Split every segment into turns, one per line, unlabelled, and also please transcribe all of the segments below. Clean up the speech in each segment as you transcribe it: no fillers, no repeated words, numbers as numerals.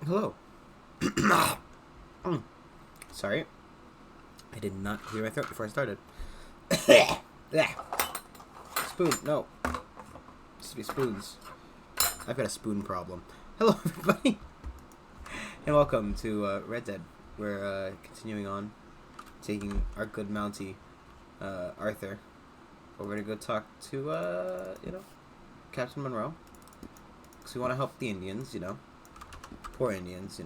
Hello. Sorry. I did not clear my throat before I started. Spoon. No. This to be spoons. I've got a spoon problem. Hello, everybody. And welcome to Red Dead. We're continuing on, taking our good Mountie, Arthur, over to go talk to, Captain Monroe. Because we want to help the Indians, Poor Indians,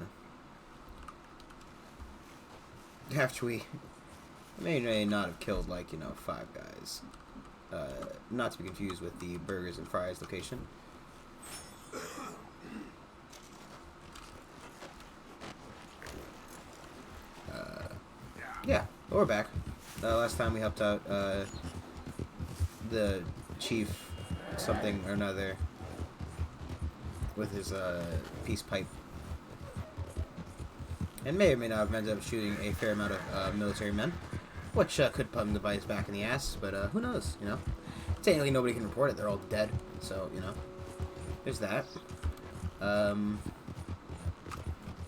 After we may not have killed, 5 guys. Not to be confused with the Burgers and Fries location. Yeah, we're back. Last time we helped out the chief something or another with his peace pipe. And may or may not have ended up shooting a fair amount of military men, which could put him the bites back in the ass, but who knows, Technically nobody can report it, they're all dead, so, there's that.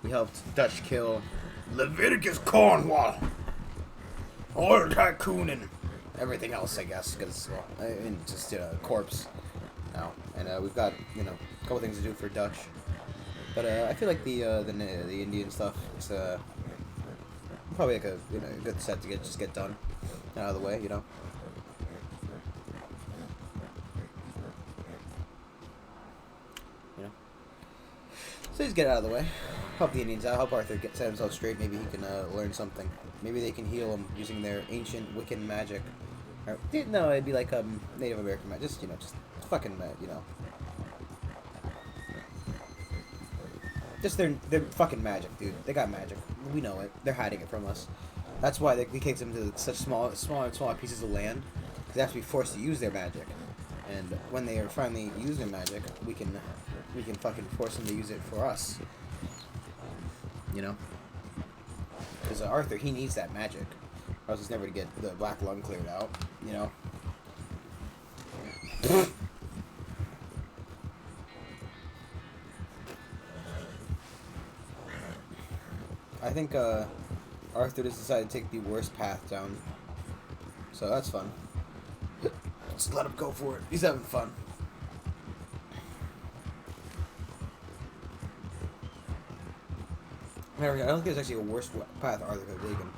We helped Dutch kill Leviticus Cornwall, oil tycoon, and everything else, I guess, because, just a corpse now. And we've got, a couple things to do for Dutch. But I feel like the Indian stuff is probably like a good set to get done out of the way, So just get it out of the way. Help the Indians out. Help Arthur set himself straight. Maybe he can learn something. Maybe they can heal him using their ancient Wiccan magic. Or, no, it'd be like Native American magic. Just fucking Just their fucking magic, dude. They got magic. We know it. They're hiding it from us. That's why they kicked them to such smaller pieces of land. Because they have to be forced to use their magic. And when they are finally using their magic, we can fucking force them to use it for us. Because Arthur, he needs that magic. Or else he's never to get the black lung cleared out. I think Arthur just decided to take the worst path down. So that's fun. Just let him go for it. He's having fun. I don't think there's actually a worse path Arthur could have taken.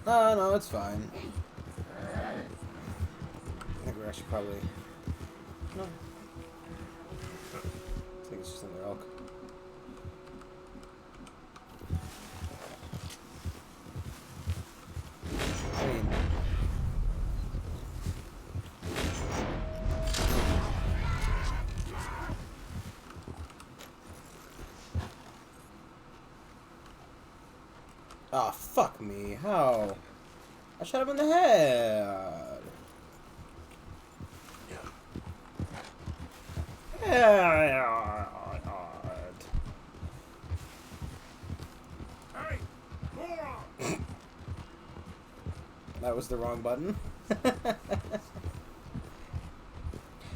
No, it's fine. I think we're actually probably... No. I think it's just another elk. I mean... Ah, fuck me. How? I shot him in the head. That was the wrong button.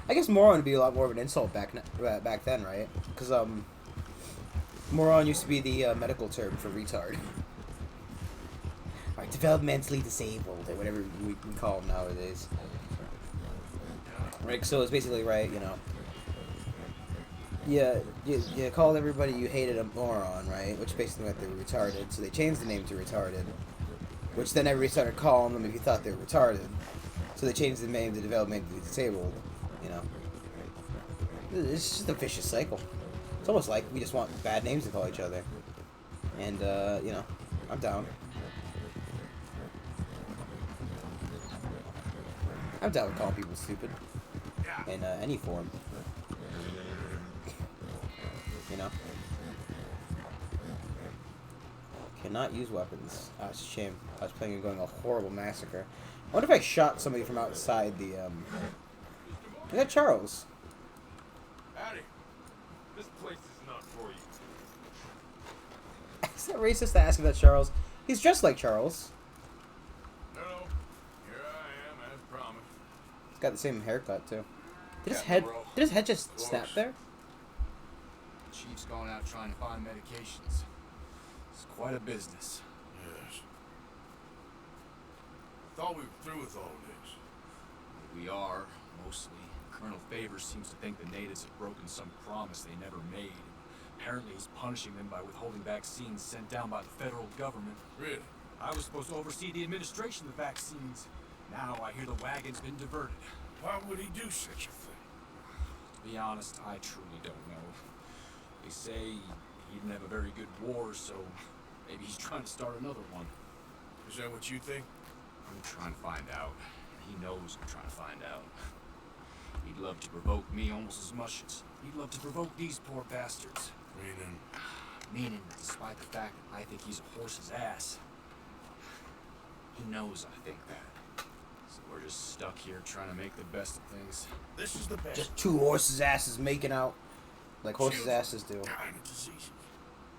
I guess moron would be a lot more of an insult back then, right? Because moron used to be the medical term for retard. Alright, developmentally disabled, or whatever we can call them nowadays. Right, so it's basically, right, Yeah, you called everybody you hated a moron, right? Which basically meant they were retarded, so they changed the name to retarded. Which then everybody started calling them if you thought they were retarded. So they changed the name to developmentally disabled, It's just a vicious cycle. It's almost like we just want bad names to call each other. And, I'm down. I'm down with calling people stupid. In any form. Cannot use weapons. Oh, it's a shame. I was planning on going a horrible massacre. I wonder if I shot somebody from outside the, I got Charles.
Howdy. This place is not for you.
Is that racist to ask if that's Charles? He's just like Charles.
No, here I am as promised.
He's got the same haircut, too. Did
Captain
his head just snap there?
The chief's gone out trying to find medications. It's quite a business.
Yes. Thought we were through with all this.
We are, mostly. Colonel Favors seems to think the natives have broken some promise they never made. Apparently he's punishing them by withholding vaccines sent down by the federal government.
Really?
I was supposed to oversee the administration of the vaccines. Now I hear the wagon's been diverted.
Why would he do such a thing?
To be honest, I truly don't know. They say he didn't have a very good war, so maybe he's trying to start another one.
Is that what you think?
I'm trying to find out. He knows I'm trying to find out. He'd love to provoke me almost as much as he'd love to provoke these poor bastards. Meaning, despite the fact that I think he's a horse's ass, he knows I think that. So we're just stuck here trying to make the best of things.
This is the best.
Just two horses' asses making out like horses' asses do.
Kind of diseases.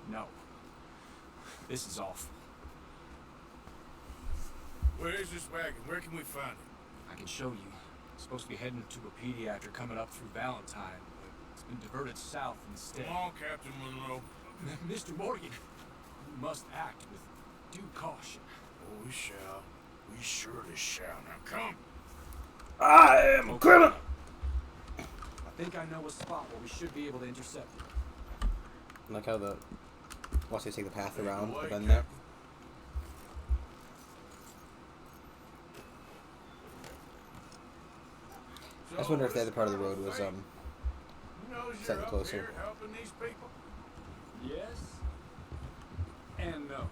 No. This is awful.
Where is this wagon? Where can we find it?
I can show you. It's supposed to be heading to a pediatric coming up through Valentine, but it's been diverted south instead.
Come on, Captain Monroe.
Mr. Morgan, you must act with due caution.
Oh, we shall. We surely shall. Now come.
I am a criminal!
I think I know a spot where we should be able to intercept it.
Like how once they take the path around
Away,
the bend there.
Captain.
I just wonder if the other part of the road was
Who knows
slightly
you're up
closer.
here helping these people?
Yes and no.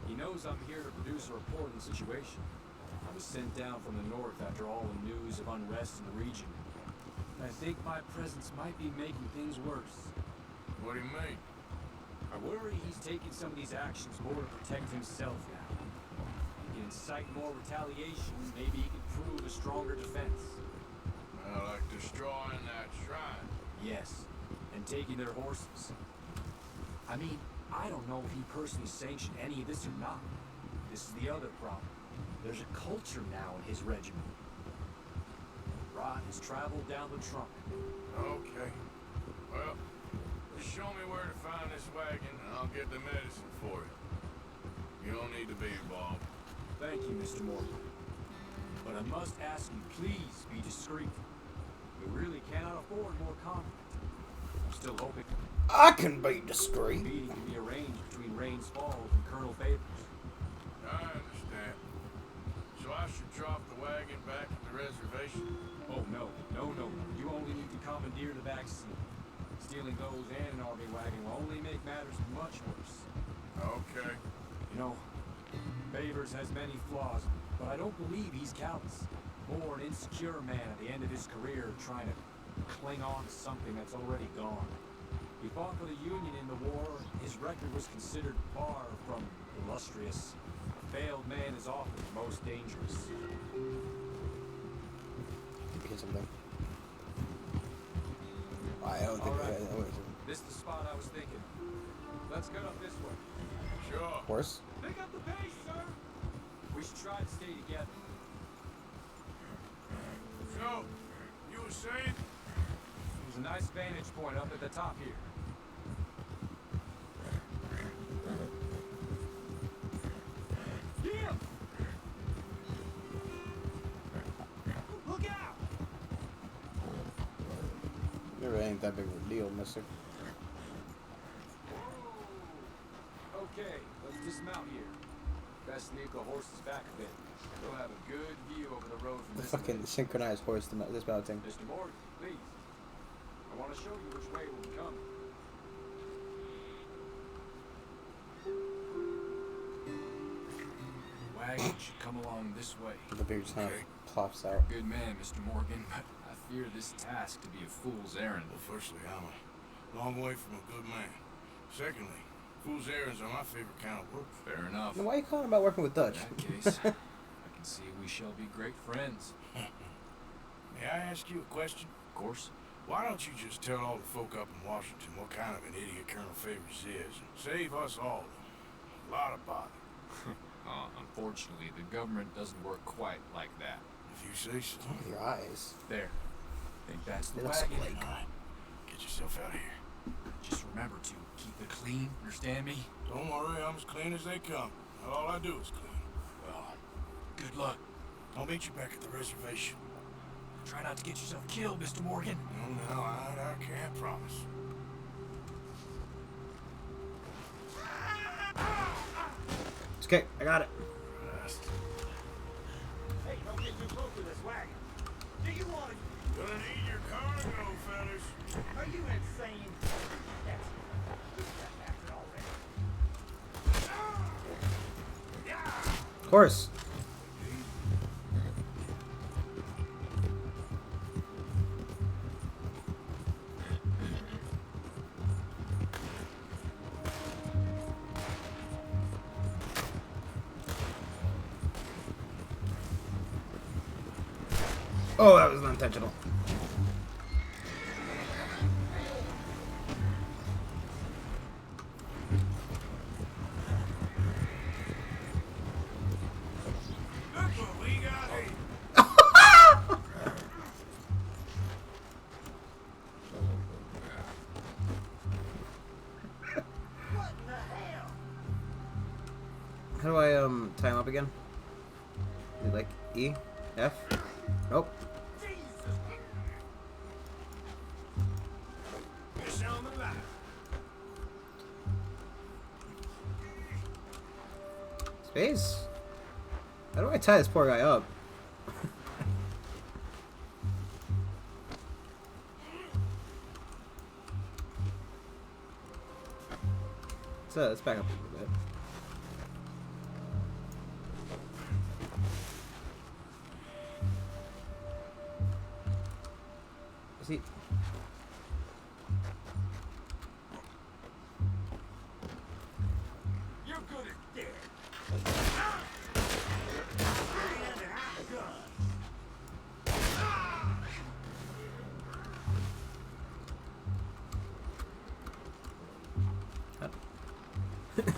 He knows I'm here to produce a report on the situation. I was sent down from the north after all the news of unrest in the region. I think my presence might be making things worse.
What do you mean?
I worry he's taking some of these actions more to protect himself now. He can incite more retaliation, maybe he can prove a stronger defense.
Well, like destroying that shrine.
Yes, and taking their horses. I mean, I don't know if he personally sanctioned any of this or not. This is the other problem. There's a culture now in his regiment. Rod has traveled down the trunk.
Okay. Well, just show me where to find this wagon and I'll get the medicine for it. You don't need to be involved.
Thank you, Mr. Morgan. But I must ask you, please be discreet. We really cannot afford more conflict. I'm still hoping
I can be
a
discreet.
meeting can be arranged between Rains Falls and Colonel Favors.
I understand. So I should drop the wagon back at the reservation?
Oh, no. You only need to commandeer the vaccine. Stealing those and an army wagon will only make matters much worse.
Okay.
You know, Favors has many flaws, but I don't believe he's callous. More an insecure man at the end of his career trying to cling on to something that's already gone. He fought for the Union in the war. His record was considered far from illustrious. A failed man is often the most dangerous.
Because something. I don't think
All right.
that was
This is the spot I was thinking. Let's get up this way.
Sure.
a horse.
Pick up the pace, sir! We should try to stay together.
So, you were saying?
There's a nice vantage point up at the top here. Yeah! Look out!
It really ain't that big of a deal, mister.
Okay, let's dismount here. Best sneak the horses back a bit. We'll have a good view over the road from
The
this
fucking
way.
synchronized horse dismounting.
Mr. Morgan, please. I want to show you which way we'll be coming. Wagon should come along this way.
The beard just kind
Okay.
of plops out.
Good man, Mr. Morgan, but I fear this task to be a fool's errand.
Well, firstly, I'm a long way from a good man. Secondly, fool's errands are my favorite kind of work.
Fair enough.
Now, why are you calling about working with
In
Dutch?
that case, I can see we shall be great friends.
May I ask you a question?
Of course.
Why don't you just tell all the folk up in Washington what kind of an idiot Colonel Favors is and save us all a lot of bother?
Unfortunately, the government doesn't work quite like that.
If you say so.
Your eyes.
There. Think that's the
It looks
wagon.
like.
All right, get yourself out of here.
Just remember to keep it clean, understand me?
Don't worry, I'm as clean as they come. All I do is clean.
Well, good luck.
I'll meet you back at the reservation.
Try not to get yourself killed, Mr. Morgan.
No, I can't promise.
It's okay. I got it.
Hey, don't get too close to this wagon. Do you want to...
Gonna need your cargo, fellas.
Are you insane? That's it already.
Of course. Oh, that was not intentional.
Look what we got here.
What in the hell?
How do I tie him up again? Is it like E? F? Nope.
Jesus!
You sound alive.
Space? How do I tie this poor guy up? So let's back up a little bit. Is he?
You're good as dead. And I'm done.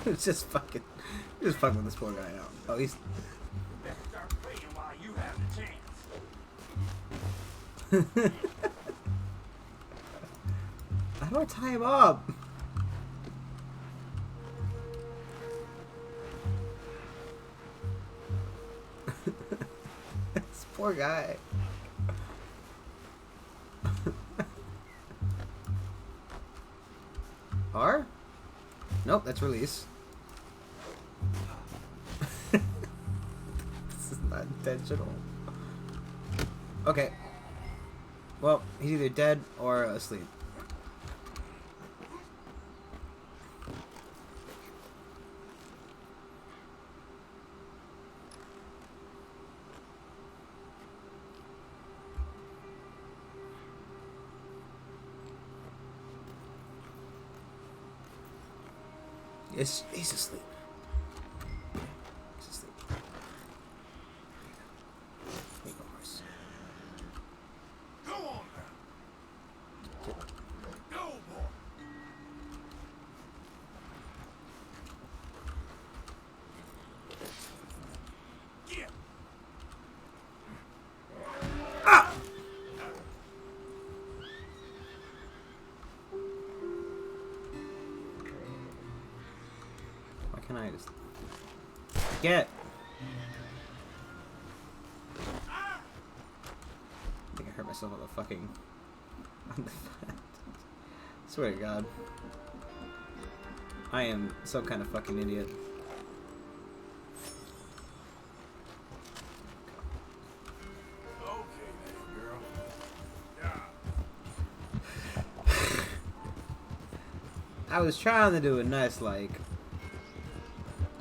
It's just fucking with this poor guy out. Oh, he's.
You better start praying while you have the chance.
How do I tie him up? This poor guy. R? Nope, that's release. This is not intentional. Okay. Well, he's either dead or asleep. He's asleep. He's asleep. Hey, horse.
Go on now. Go, boy. Get.
Why can't I just get? I think I hurt myself on the fucking. On the swear to God. I am some kind of fucking idiot.
Okay, there, girl. Yeah.
I was trying to do a nice, like.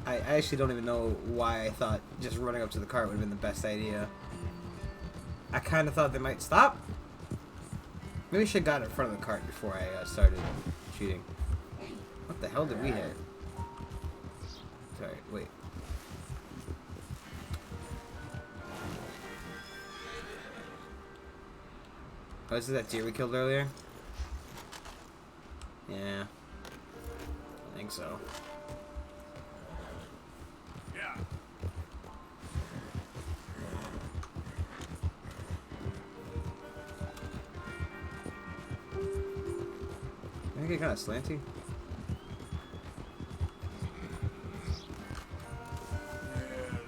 I actually don't even know why I thought just running up to the cart would have been the best idea. I kind of thought they might stop. Maybe I should have gotten in front of the cart before I started shooting. What the hell did we hit? Sorry, wait. Oh, is it that deer we killed earlier? Yeah. I think so.
Yeah.
I get kind of slanty.
Yeah,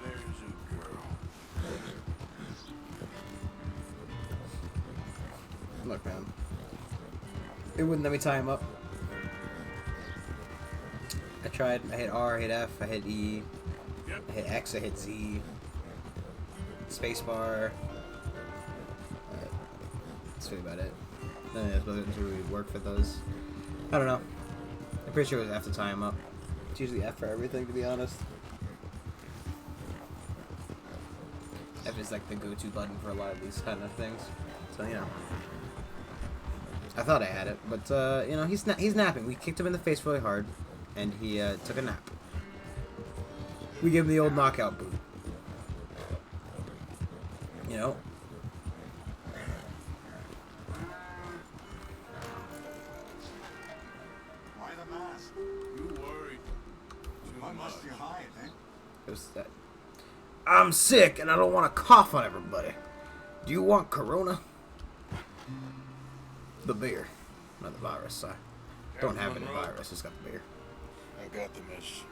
there's a girl.
Look, man. It wouldn't let me tie him up. I tried. I hit R, I hit F, I hit E,
Yep.
I hit X, I hit Z. Spacebar. That's really about it. None of those buttons really work for those. I don't know. I'm pretty sure it was F to tie him up. It's usually F for everything, to be honest. F is like the go-to button for a lot of these kind of things. So, you know. I thought I had it, but, you know, he's napping. We kicked him in the face really hard, and he took a nap. We give him the old knockout boot. You know?
Why the mask?
You worried too
What
much.
must you hide, eh?
It was that. I'm sick and I don't want to cough on everybody. Do you want corona? The beer. Not the virus. I don't have any virus. Just got the beer.
I got the mess.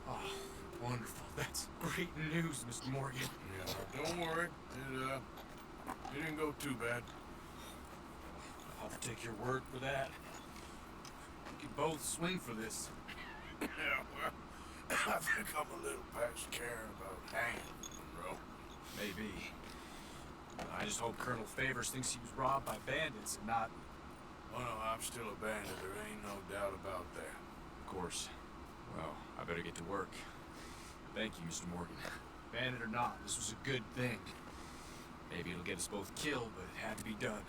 Oh, wonderful. That's great news, Mr. Morgan.
Yeah, don't worry. It didn't go too bad.
I'll take your word for that. We can both swing for this.
Yeah, well, I think I'm a little past caring about hanging, bro.
Maybe. I just hope Colonel Favors thinks he was robbed by bandits and not...
Oh no, I'm still a bandit. There ain't no doubt about that.
Of course. Well, I better get to work. Thank you, Mr. Morgan. Bandit or not, this was a good thing. Maybe it'll get us both killed, but it had to be done.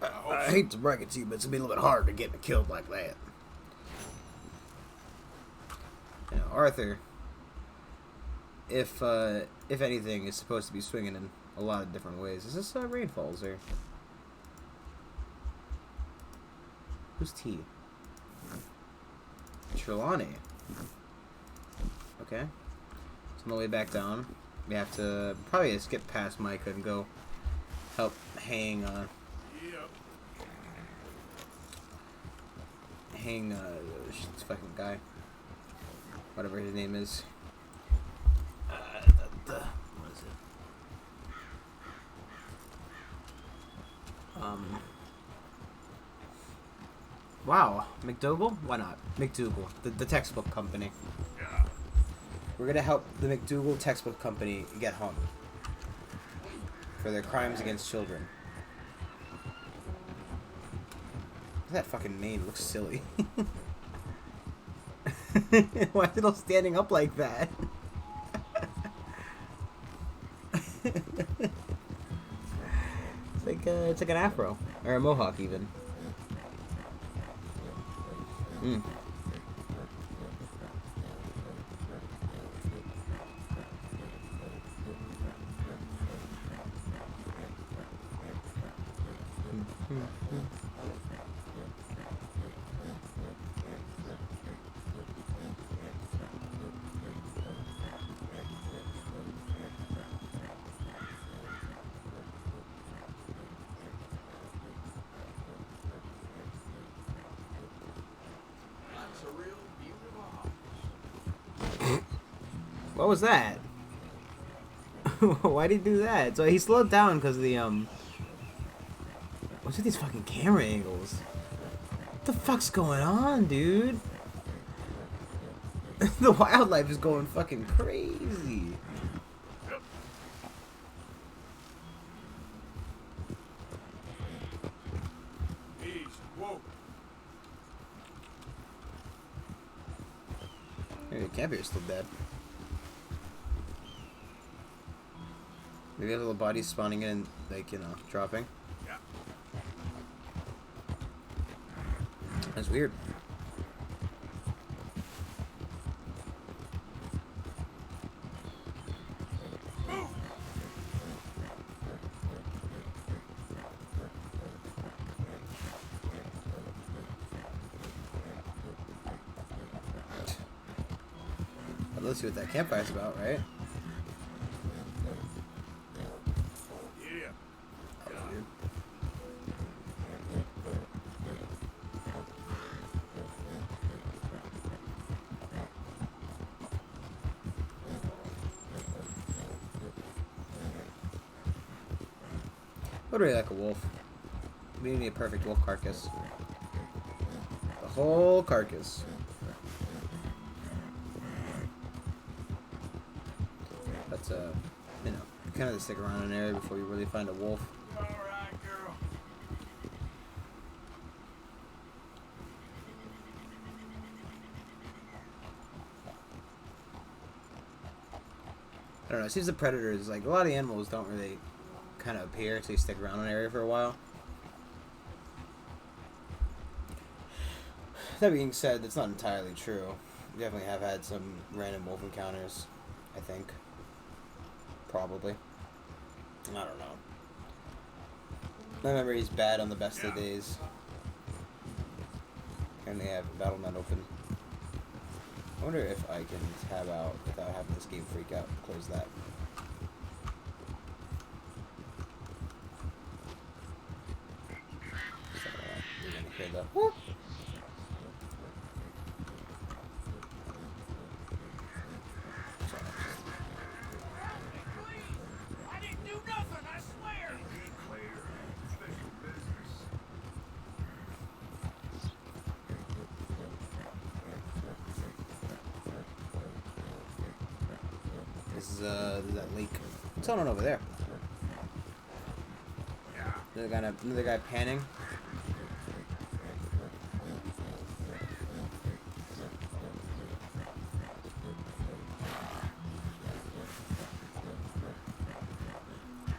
I hate to break it to you, but it's gonna be a little bit hard to get me killed like that. You know, Arthur, if anything, is supposed to be swinging in a lot of different ways. Is this Rainfalls or who's T? Trelawney. Okay. So on the way back down, we have to probably skip past Micah and go help hang this fucking guy, whatever his name is. What is it? Wow, McDougal? Why not? McDougal, the textbook company.
Yeah.
We're gonna help the McDougal textbook company get hung for their crimes against children. That fucking name looks silly. Why is it all standing up like that? It's like an afro or a mohawk even. Hmm.
That's a real beautiful house.
What was that? Why did he do that? So he slowed down because of the what's with these fucking camera angles? What the fuck's going on, dude? The wildlife is going fucking crazy.
Easy. Whoa.
Maybe the campier's still dead. Maybe a little bodies spawning in, like, you know, dropping.
Yeah.
That's weird.
Move.
Well, let's see what that campfire's about, right?
Yeah.
That was weird. Would really like a wolf. We need a perfect wolf carcass. The whole carcass. But you know, you kind of have to stick around an area before you really find a wolf.
All right, girl.
I don't know. It seems the predators, like a lot of the animals, don't really kind of appear until you stick around an area for a while. That being said, that's not entirely true. We definitely have had some random wolf encounters, I think. Probably. I don't know. My memory's bad on the best of days. And they have BattleNet open. I wonder if I can tab out without having this game freak out. Close that. You're gonna hear the whoop.
I didn't do nothing, I swear!
This is that lake. What's going on over there? Another guy panning.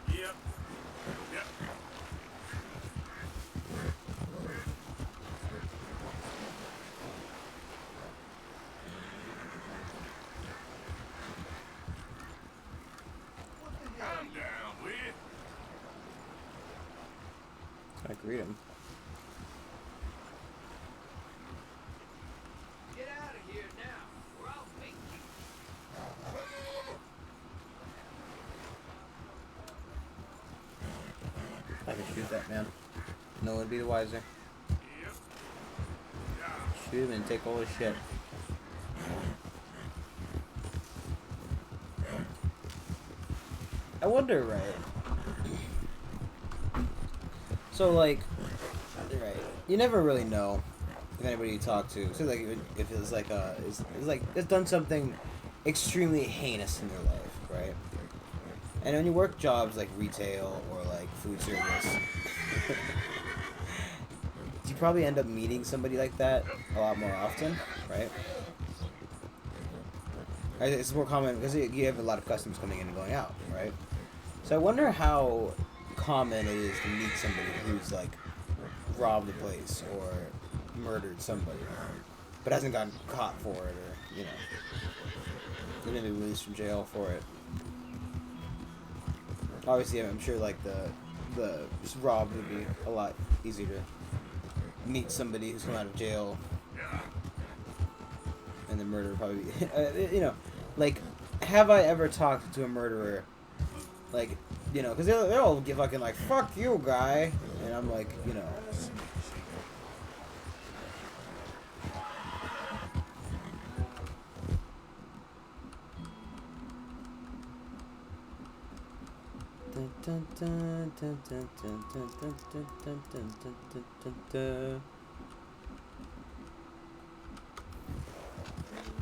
Yep. Yep. I'm down with it.
I greet him.
Get out of here now, or I'll make you.
I can shoot that man. No one would be the wiser.
Yep.
Shoot him and take all his shit. I wonder, right? So, like, right, you never really know if anybody you talk to, so like, if it's like it's like it's done something extremely heinous in their life, right? And when you work jobs like retail or like food service, you probably end up meeting somebody like that a lot more often, right? It's more common because you have a lot of customers coming in and going out, right? So I wonder how common it is to meet somebody who's like robbed a place or murdered somebody, but hasn't gotten caught for it, or you know, they're gonna be released from jail for it. Obviously, I'm sure like the just robbed would be a lot easier to meet somebody who's come out of jail, and the murderer probably, you know, like, have I ever talked to a murderer, like, you know, because they'll all get fucking like, fuck you, guy, and I'm like, you know.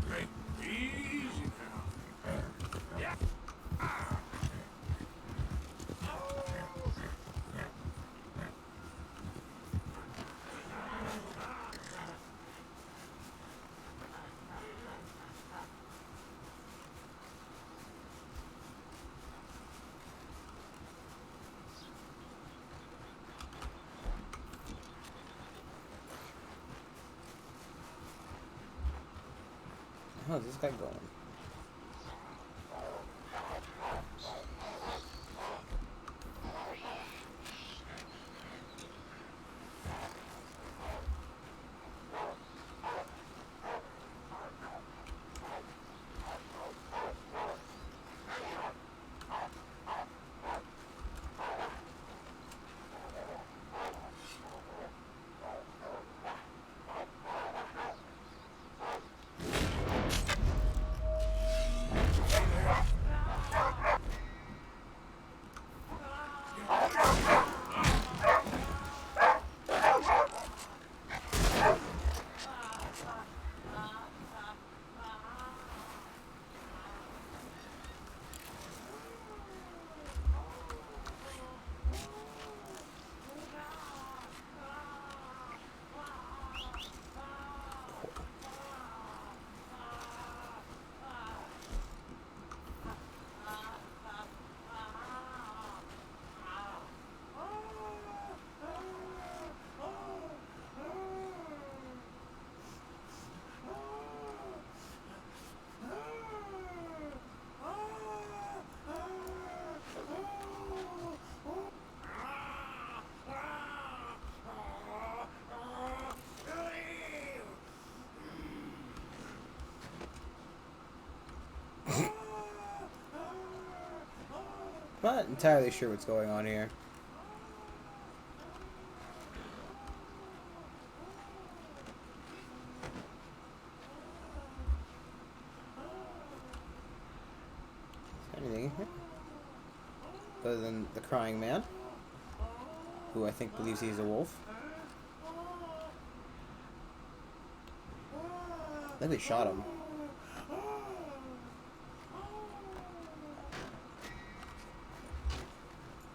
Hey, easy now. Yeah.
How's this guy going? not entirely sure what's going on here. Is there anything here? Other than the crying man, who I think believes he's a wolf. I think they shot him.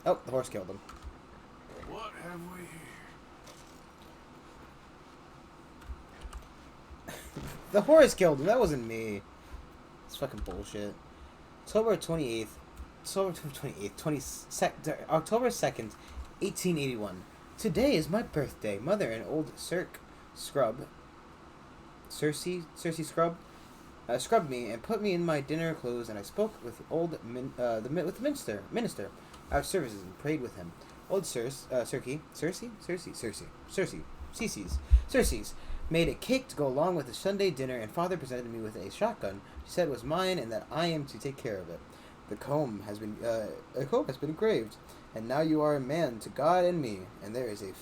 Oh, the horse killed him.
What have we here?
The horse killed him. That wasn't me. It's fucking bullshit. October 28th, October 2nd, 1881. Today is my birthday. Mother and old Scrubb, scrubbed me and put me in my dinner clothes, and I spoke with the minister our services and prayed with him. Old Circe's made a cake to go along with the Sunday dinner, and Father presented me with a shotgun. She said it was mine and that I am to take care of it. The comb has been engraved, and now you are a man to God and me. And there is a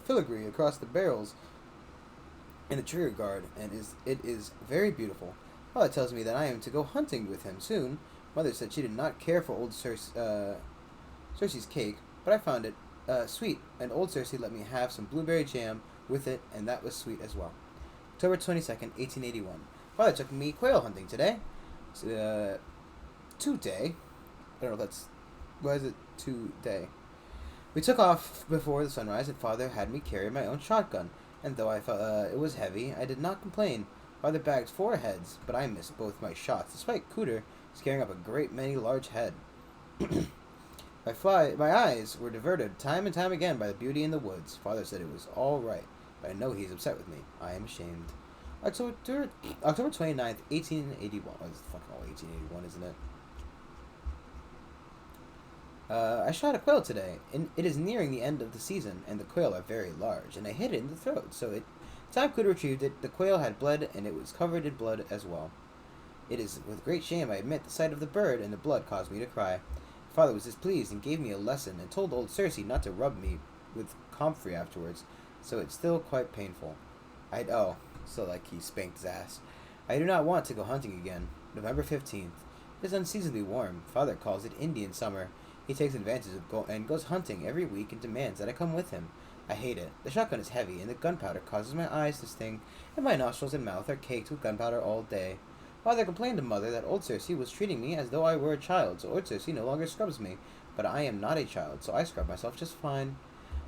filigree across the barrels in the trigger guard, and it is very beautiful. Father tells me that I am to go hunting with him soon. Mother said she did not care for old Circe's cake, but I found it sweet, and old Circe let me have some blueberry jam with it, and that was sweet as well. October 22nd, 1881. Father took me quail hunting today. Today? I don't know if that's... Why is it today? We took off before the sunrise, and Father had me carry my own shotgun, and though I felt it was heavy, I did not complain. Father bagged 4 heads, but I missed both my shots, despite Cooter scaring up a great many large head. My eyes were diverted time and time again by the beauty in the woods. Father said it was all right, but I know he's upset with me. I am ashamed. October 29th, 1881. Oh, it's fucking all 1881, isn't it? I shot a quail today, and it is nearing the end of the season, and the quail are very large, and I hit it in the throat, so time could retrieve it. The quail had bled, and it was covered in blood as well. It is with great shame I admit the sight of the bird and the blood caused me to cry. Father was displeased and gave me a lesson, and told old Circe not to rub me with comfrey afterwards, so it's still quite painful. So like he spanked his ass. I do not want to go hunting again. November 15th. It is unseasonably warm. Father calls it Indian summer. He takes advantage and goes hunting every week and demands that I come with him. I hate it. The shotgun is heavy, and the gunpowder causes my eyes to sting, and my nostrils and mouth are caked with gunpowder all day. Father complained to Mother that old Circe was treating me as though I were a child, so old Circe no longer scrubs me. But I am not a child, so I scrub myself just fine.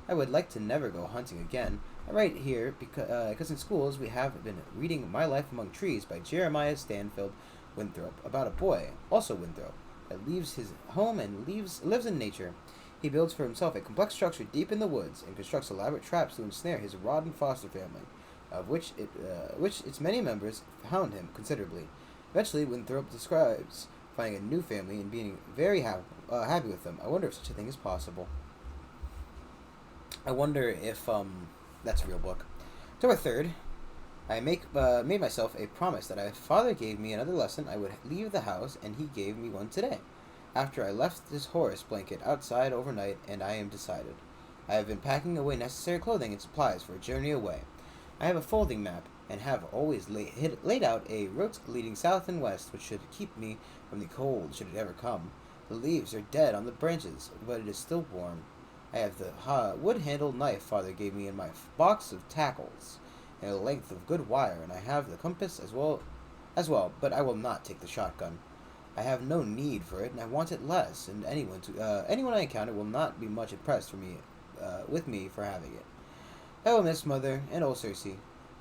I would like to never go hunting again. I write here because in schools we have been reading My Life Among Trees by Jeremiah Stanfield Winthrop, about a boy, also Winthrop, that leaves his home and lives in nature. He builds for himself a complex structure deep in the woods and constructs elaborate traps to ensnare his rotten foster family, of which its many members hound him considerably. Eventually, Winthrop describes finding a new family and being very happy with them. I wonder if such a thing is possible. I wonder if that's a real book. October 3rd, I made myself a promise that if Father gave me another lesson, I would leave the house, and he gave me one today. After I left this horse blanket outside overnight, and I am decided. I have been packing away necessary clothing and supplies for a journey away. I have a folding map, and have always laid out a route leading south and west, which should keep me from the cold should it ever come. The leaves are dead on the branches, but it is still warm. I have the wood-handled knife Father gave me in my box of tackles, and a length of good wire, and I have the compass as well, but I will not take the shotgun. I have no need for it, and I want it less, and anyone I encounter will not be much impressed with me for having it. I will miss Mother and old Circe,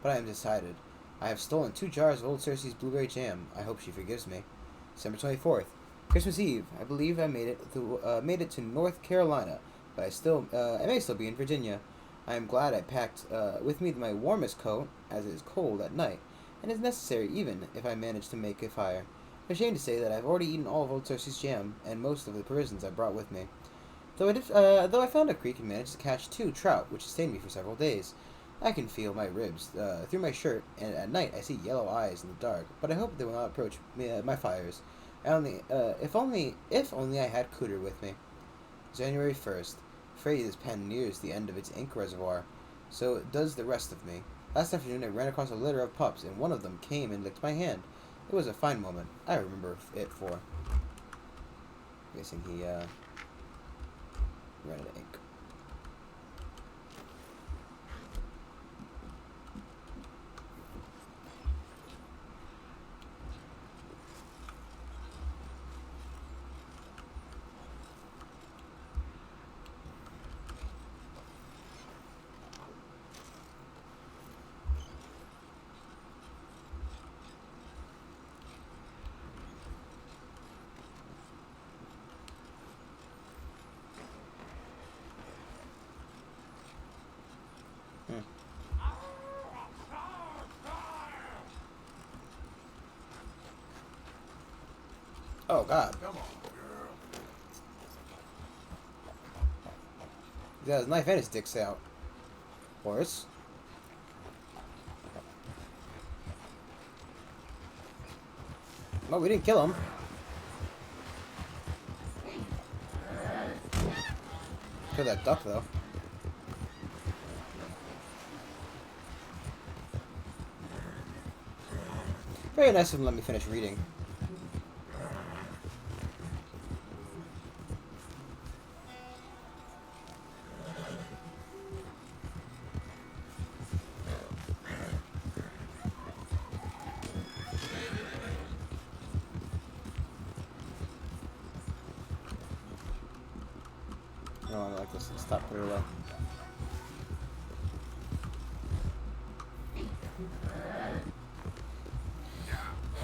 but I am decided. I have stolen 2 jars of old Circe's blueberry jam. I hope she forgives me. December 24th, Christmas Eve. I believe I made it to North Carolina, but I may still be in Virginia. I am glad I packed with me my warmest coat, as it is cold at night, and is necessary even if I manage to make a fire. I'm ashamed to say that I have already eaten all of old Circe's jam and most of the provisions I brought with me. Though I found a creek and managed to catch 2 trout, which sustained me for several days. I can feel my ribs through my shirt, and at night I see yellow eyes in the dark. But I hope they will not approach my fires. If only I had Cooter with me. January 1st. Afraid this pen nears the end of its ink reservoir. So does the rest of me. Last afternoon I ran across a litter of pups, and one of them came and licked my hand. It was a fine moment. I remember it for. Guessing he ran out of ink. Oh, God.
Come on, girl.
He's got his knife and his dick's out. Horace. Oh, we didn't kill him. Kill that duck, though. Very nice of him to let me finish reading. Oh, I like this. Stop, put it away.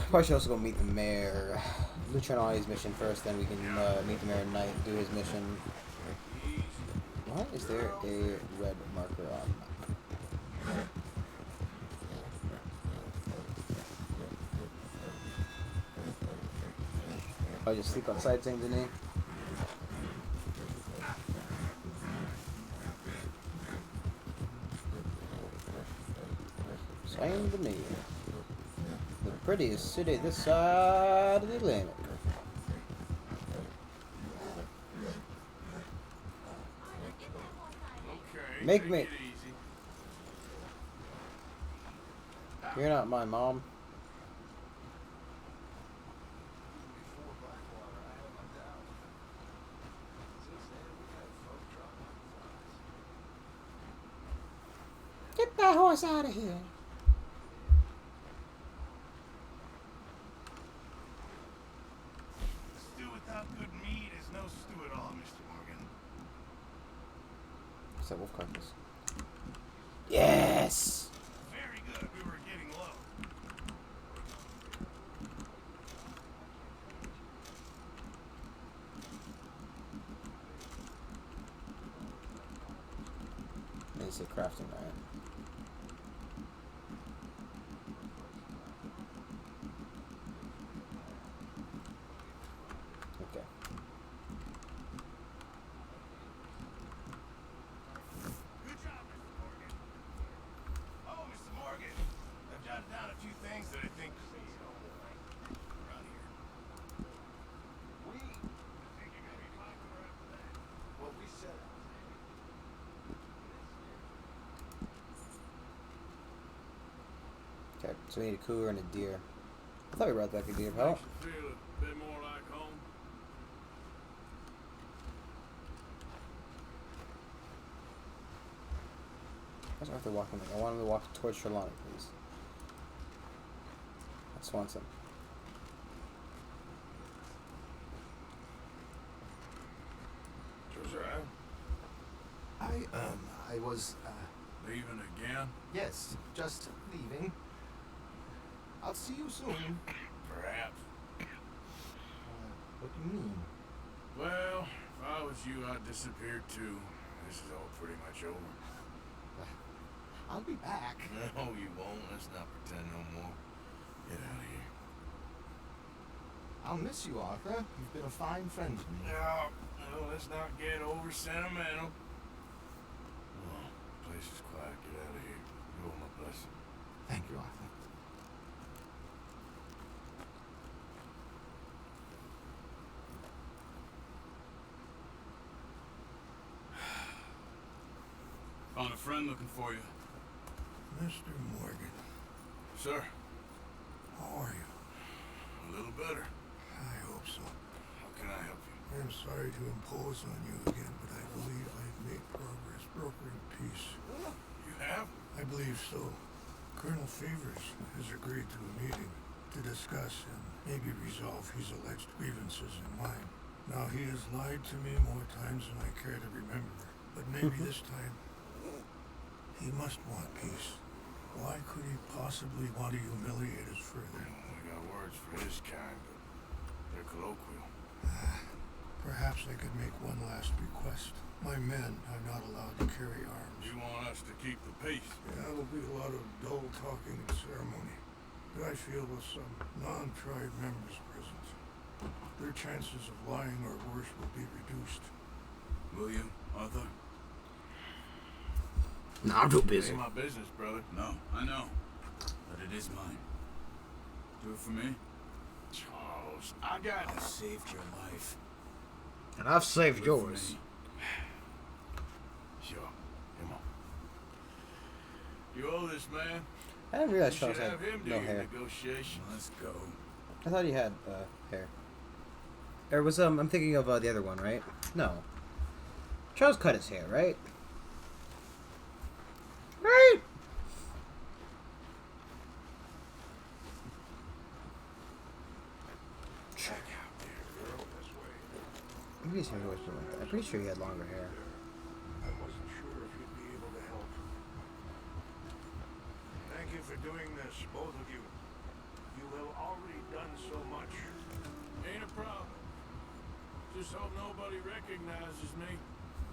Probably should also go meet the mayor. Lutron on his mission first, then we can meet the mayor at night, do his mission. Why is there a red marker on? I just sleep outside, Saint Denis. Saint Denis, the prettiest city this side of the Atlantic.
Okay,
Make
take
me-
it easy.
You're not my mom. Get that horse out of here.
Stew without good meat is no stew at all, Mr. Morgan.
What's that wolf carcass? Yes!
Very good. We were getting low.
They say crafting, right? Okay.
Good job, Mr. Morgan. Oh, Mr. Morgan, I've jotted down a few things that I think around here.
We,
I think you're gonna be popular after that.
what we said.
Okay, so we need a cougar and a deer. I thought we brought back a deer, pal.
Makes you feel a bit more like home.
Where's Arthur walking? I want him to walk towards Trelawney, please. That's Swanson.
Josiah,
I was,
leaving again?
yes, just leaving. I'll see you soon.
Perhaps.
What do you mean?
Well, if I was you, I'd disappear too. This is all pretty much over.
I'll be back.
No, you won't. Let's not pretend no more. Get out of here.
I'll miss you, Arthur. You've been a fine friend to me.
No, let's not get over sentimental. Oh, place is quiet. Get out of here. You owe my blessing.
Thank you, Arthur.
a friend looking for you.
Mr. Morgan,
Sir,
how are you?
a little better.
I hope so.
How can I help you?
I am sorry to impose on you again, but I believe I've made progress brokering peace.
You have?
I believe so. Colonel Favors has agreed to a meeting to discuss and maybe resolve his alleged grievances and mine. Now, he has lied to me more times than I care to remember, but maybe this time he must want peace. Why could he possibly want to humiliate us further?
I got words for his kind, but they're colloquial.
Perhaps I could make one last request. My men are not allowed to carry arms.
You want us to keep the peace?
Yeah, there'll be a lot of dull talking and ceremony. But I feel with some non-tribe members present, their chances of lying or worse will be reduced.
Will you, Arthur?
No, I'm too busy.
Ain't my business, brother. No, I know. But it is mine. Do it for me? Charles, I got
I saved your life.
And I've saved
Do it for
yours.
me. Sure. Come on. You owe this man.
I didn't
You
realize
should
Charles had
have him do
no
your
hair.
negotiation.
Let's go.
I thought he had hair. Or was I'm thinking of the other one, right? No. Charles cut his hair, right? Right.
Check out there, girl, this way.
Maybe his hair was like that. I'm pretty sure he had longer hair.
I wasn't sure if you'd be able to help. Thank you for doing this, both of you. You have already done so much.
Ain't a problem. Just hope nobody recognizes me.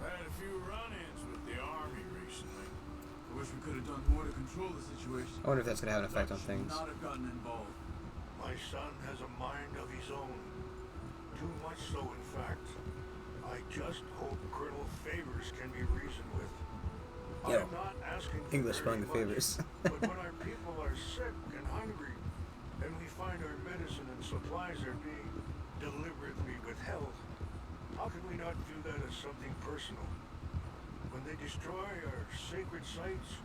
I had a few run-ins with the army recently.
I wish we could have done more to control the situation.
I wonder if that's gonna have an effect on
Should
things.
not have gotten involved.
My son has a mind of his own. Too much so, in fact. I just hope Colonel Favors can be reasoned with.
Yo,
I'm not asking for
English
very
spelling the
much,
Favors.
but when our people are sick and hungry, and we find our medicine and supplies are being deliberately withheld, how can we not view that as something personal? When they destroy our sacred sites,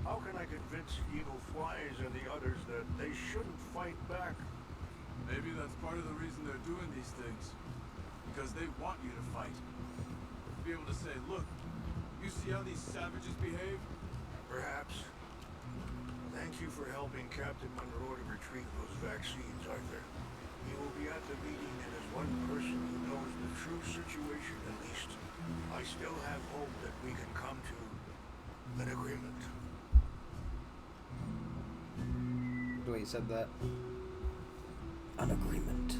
how can I convince Evil Flies and the others that they shouldn't fight back?
Maybe that's part of the reason they're doing these things. Because they want you to fight. To be able to say, look, you see how these savages behave?
Perhaps. Thank you for helping Captain Monroe to retrieve those vaccines, Arthur. He will be at the meeting, and as one person who knows the true situation at least, I still have hope that we can come to an agreement.
The way you said that. An agreement.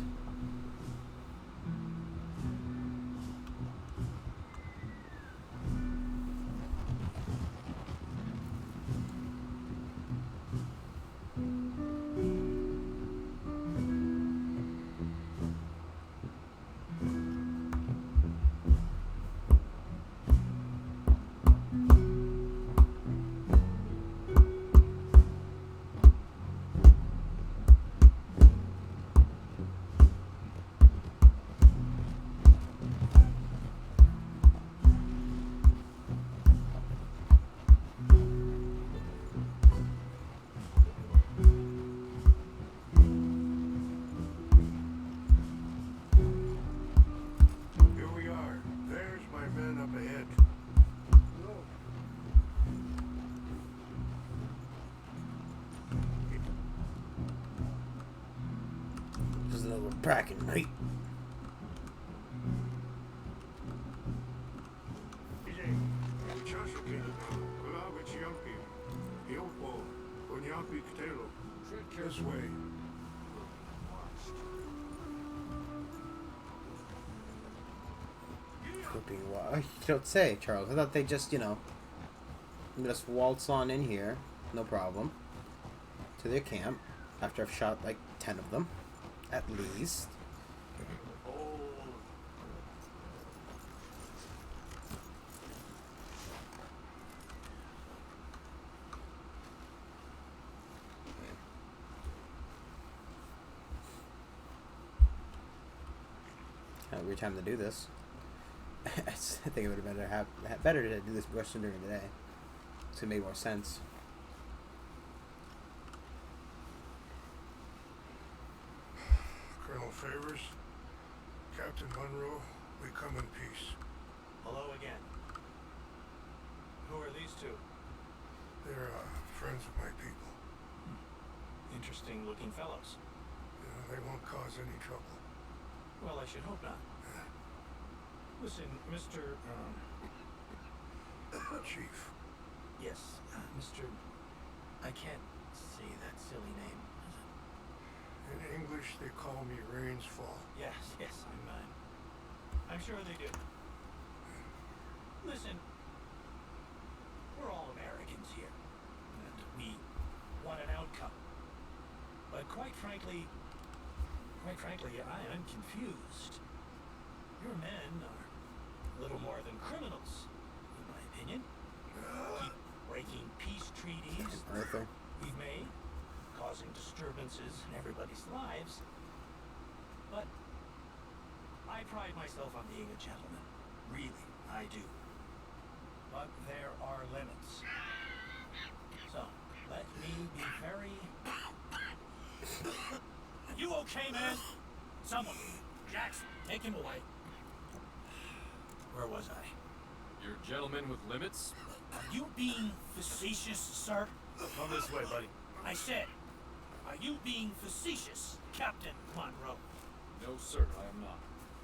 Here we are. There's my men up ahead.
This is another bracken night.
This way.
Flipping wall. You don't say, Charles. I thought they just, just waltz on in here, no problem, to their camp after I've shot like 10 of them, at least. Kind of weird time to do this. I think it would have been better to do this question during the day. So it made more sense.
Colonel Favors, Captain Monroe, we come in peace.
Hello again. Who are these two?
They're friends of my people.
Interesting looking fellows.
They won't cause any trouble.
Well, I should hope not. Listen, Mr.
Chief.
Yes, Mr. I can't say that silly name.
In English, they call me Rainsfall.
Yes, I'm sure they do. Listen, we're all Americans here, and we want an outcome. But quite frankly, I am confused. Your men are little more than criminals, in my opinion. Keep breaking peace treaties
Arthur.
we've made, causing disturbances in everybody's lives. But I pride myself on being a gentleman. Really, I do. But there are limits. So, let me be very... You okay, man? Someone. Jackson, take him away. Where was I?
You're a gentleman with limits?
Are you being facetious, sir?
Come this way, buddy.
I said, are you being facetious, Captain Monroe?
No, sir, I am not.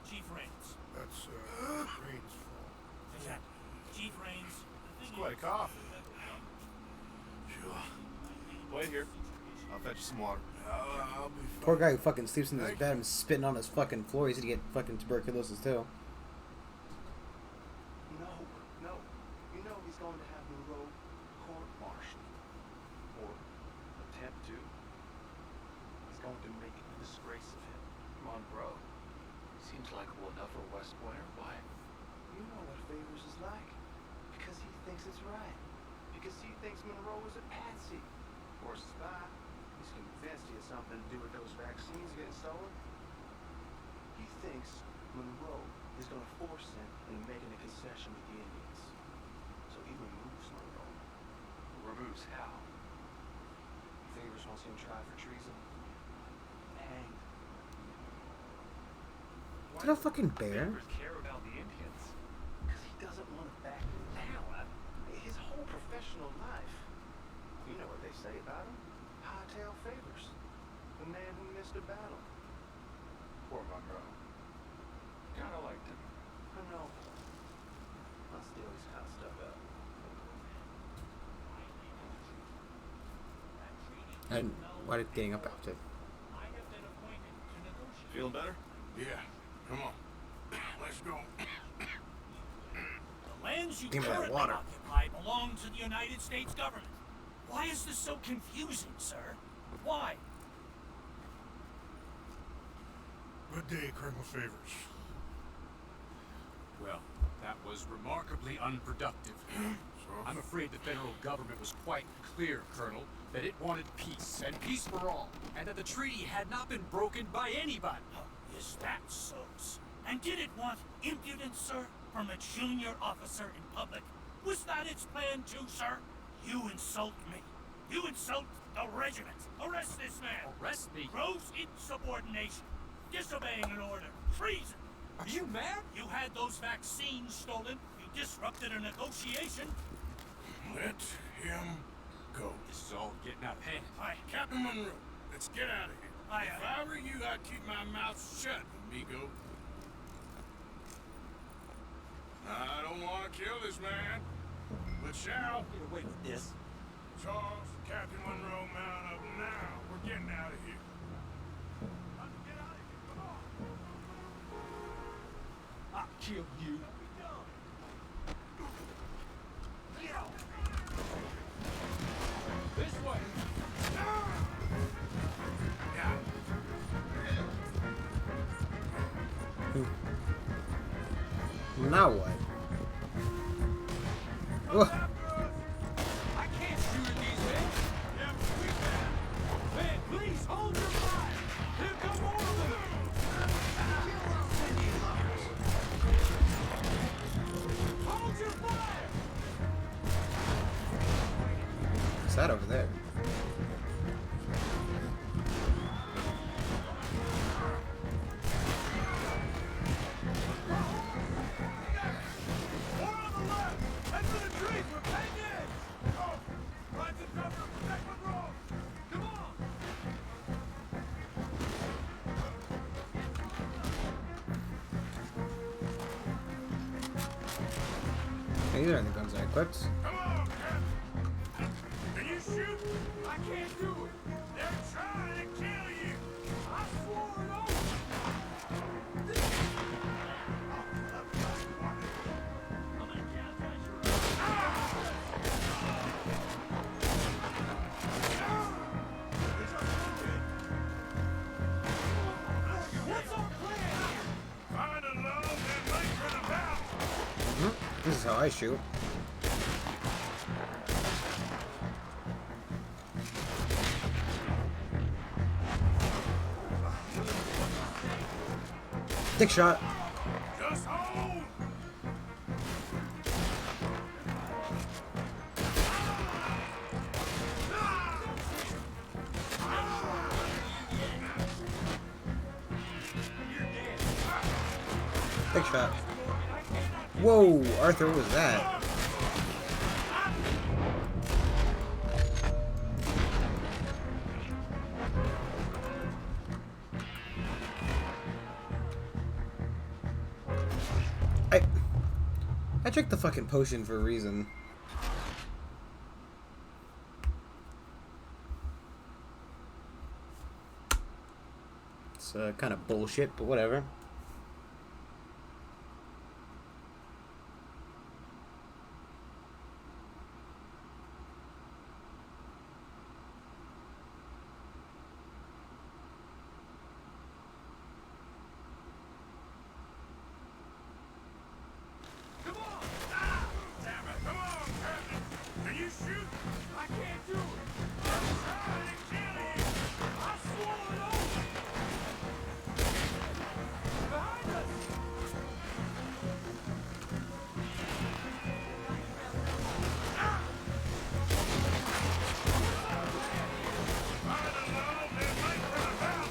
Chief Raines.
That's Rainsfall.
Exactly. Chief Raines.
It's quite a cough. Sure. Wait here. I'll fetch you some water.
I'll be fine.
Poor guy who fucking sleeps in his bed and spitting on his fucking floor. He's gonna get fucking tuberculosis too.
No. You know he's going to have Monroe court-martialed. Or attempt to. He's going to make a disgrace of him. Monroe. Seems likable enough for a West Pointer. Why? You know what Favors is like. Because he thinks it's right. Because he thinks Monroe is a patsy. Or a spy. He's convinced he has something to do with those vaccines getting stolen. He thinks Monroe is going to force him into making a concession with the Indians. So he removes Monroe. Removes how? Favors wants him tried for treason. Hanged.
Is that a fucking bear?
Favors care about the Indians? Because he doesn't want to back them down. His whole professional life. You know what they say about him? Hightail Favors. The man who missed a battle. Poor Monroe. Kinda liked him. I know. I'll steal his kind of stuff out.
And why did getting up after?
Feeling better?
Yeah, come on. Let's go.
The lands you
Give me that
currently
water.
occupy belong to the United States government. Why is this so confusing, sir? Why?
Good day, Colonel Favors.
Well, that was remarkably unproductive. I'm afraid the federal government was quite clear, Colonel, that it wanted peace, and peace for all, and that the treaty had not been broken by anybody.
Oh, is that so, sir? And did it want impudence, sir, from a junior officer in public? Was that its plan too, sir? You insult me. You insult the regiment. Arrest this man.
Arrest me?
Gross insubordination. Disobeying an order. Treason.
Are you mad?
You had those vaccines stolen. You disrupted a negotiation.
Let him go.
This is all getting out of hand.
Captain Monroe, let's get out of here.
Aye,
If
aye.
I were you, I'd keep my mouth shut, amigo. I don't want to kill this man, but shall.
Get away with this.
Charles, Captain Monroe, mount up now. We're getting out of here.
I'll kill you.
This way!
Now what? Ugh.
I can't shoot at these men!
Yep, we can.
Man, please hold your fire! Here come more of them! Hold your fire!
that over there?
More on the left! Head for the trees! We're paying in! Oh! Find some cover and protect Monroe! Come on!
Hey, these aren't the guns I equipped.
Come on, Captain! Can you shoot? I can't do it! They're trying to kill you! I swore an oath! What's our plan? Find a love and make for the battle!
This is how I shoot. Dick shot.
Just hold!
Dick shot. Whoa, Arthur, what was that? I drank the fucking potion for a reason. It's kind of bullshit, but whatever.
Come on! Ah! Damn it! Come on, Captain! Can you shoot? I can't do it! I'm trying to kill you! I swore an oath! Behind us! Ah! Find a love and make for the battle!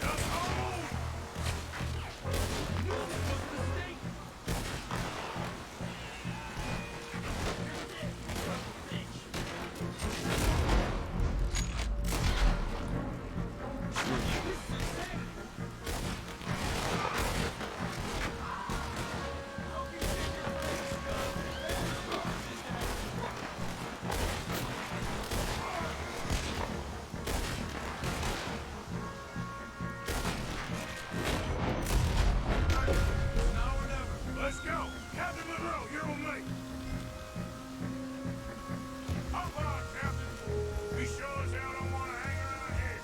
Just hold! Knew it was a mistake! Now or never. Let's go! Captain Monroe, you're on me! Up on, Captain! We sure as hell don't want to hang around here!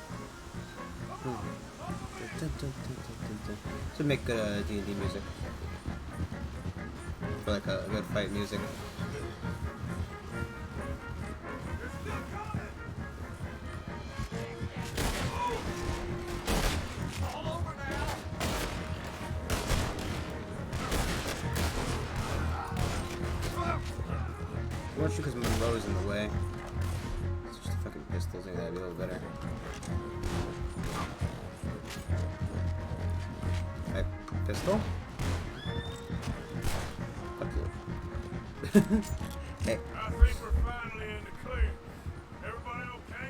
Should make good D&D music. For like a good fight music.
They're still coming! All over now!
Mostly because Monroe's in the way. It's just a fucking pistols, maybe that'd be a little better. Hey, pistol? Fuck you. Hey,
I think we're finally in the clear. Everybody okay?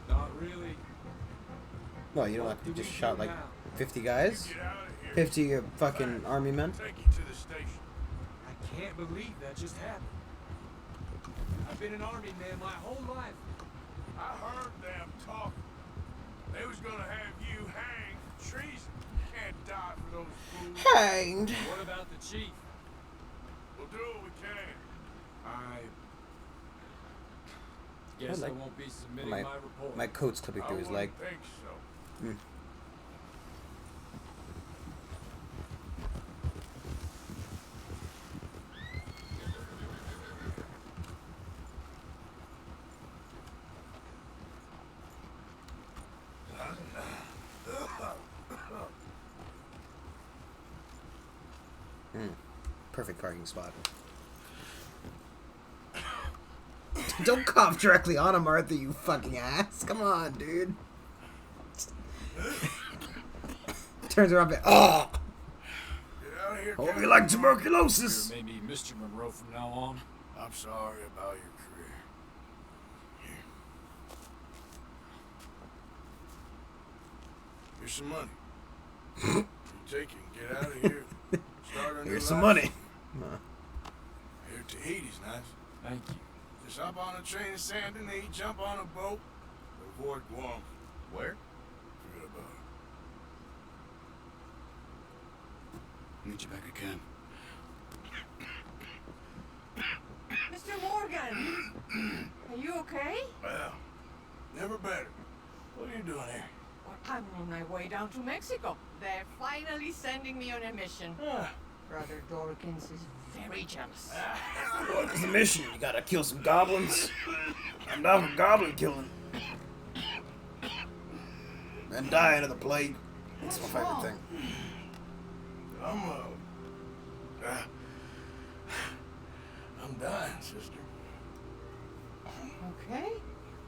Not really.
well, you don't have to
Do we
just shot
do
like
now?
50 guys?
Get out of here.
50 fucking army men?
Take you to the station.
I can't believe that just happened. I've been an army man my whole life.
I heard them talking. They was gonna have you hanged for treason. Can't die for those fools.
Hanged!
What about the chief?
We'll do what we can.
I guess I
like-
won't be submitting
my-
my report.
My coat's clipping
I
through his
wouldn't
leg.
think so.
Mm. Perfect parking spot. Don't cough directly on him, Arthur, you fucking ass. Come on, dude. Turns around and oh!
Get out of here,
Hope
Captain.
you like tuberculosis.
Maybe Mr. Monroe from now on.
I'm sorry about your career. Here. Here's some money. You take it and get out of here. Start a new
Here's some
life.
money.
Here, Tahiti's nice.
Thank you.
Just hop on a train to San Denis, jump on a boat, avoid Guam.
Where?
Forget about it.
Meet you back again.
Mr. Morgan, are you okay?
Well, never better. What are you doing here?
Well, I'm on my way down to Mexico. They're finally sending me on a mission.
Ah,
Brother Dorkins is very jealous.
What's the mission? You gotta kill some goblins. I'm down for goblin killing. And dying of the plague. It's my favorite
wrong?
thing.
I'm dying, sister.
Okay.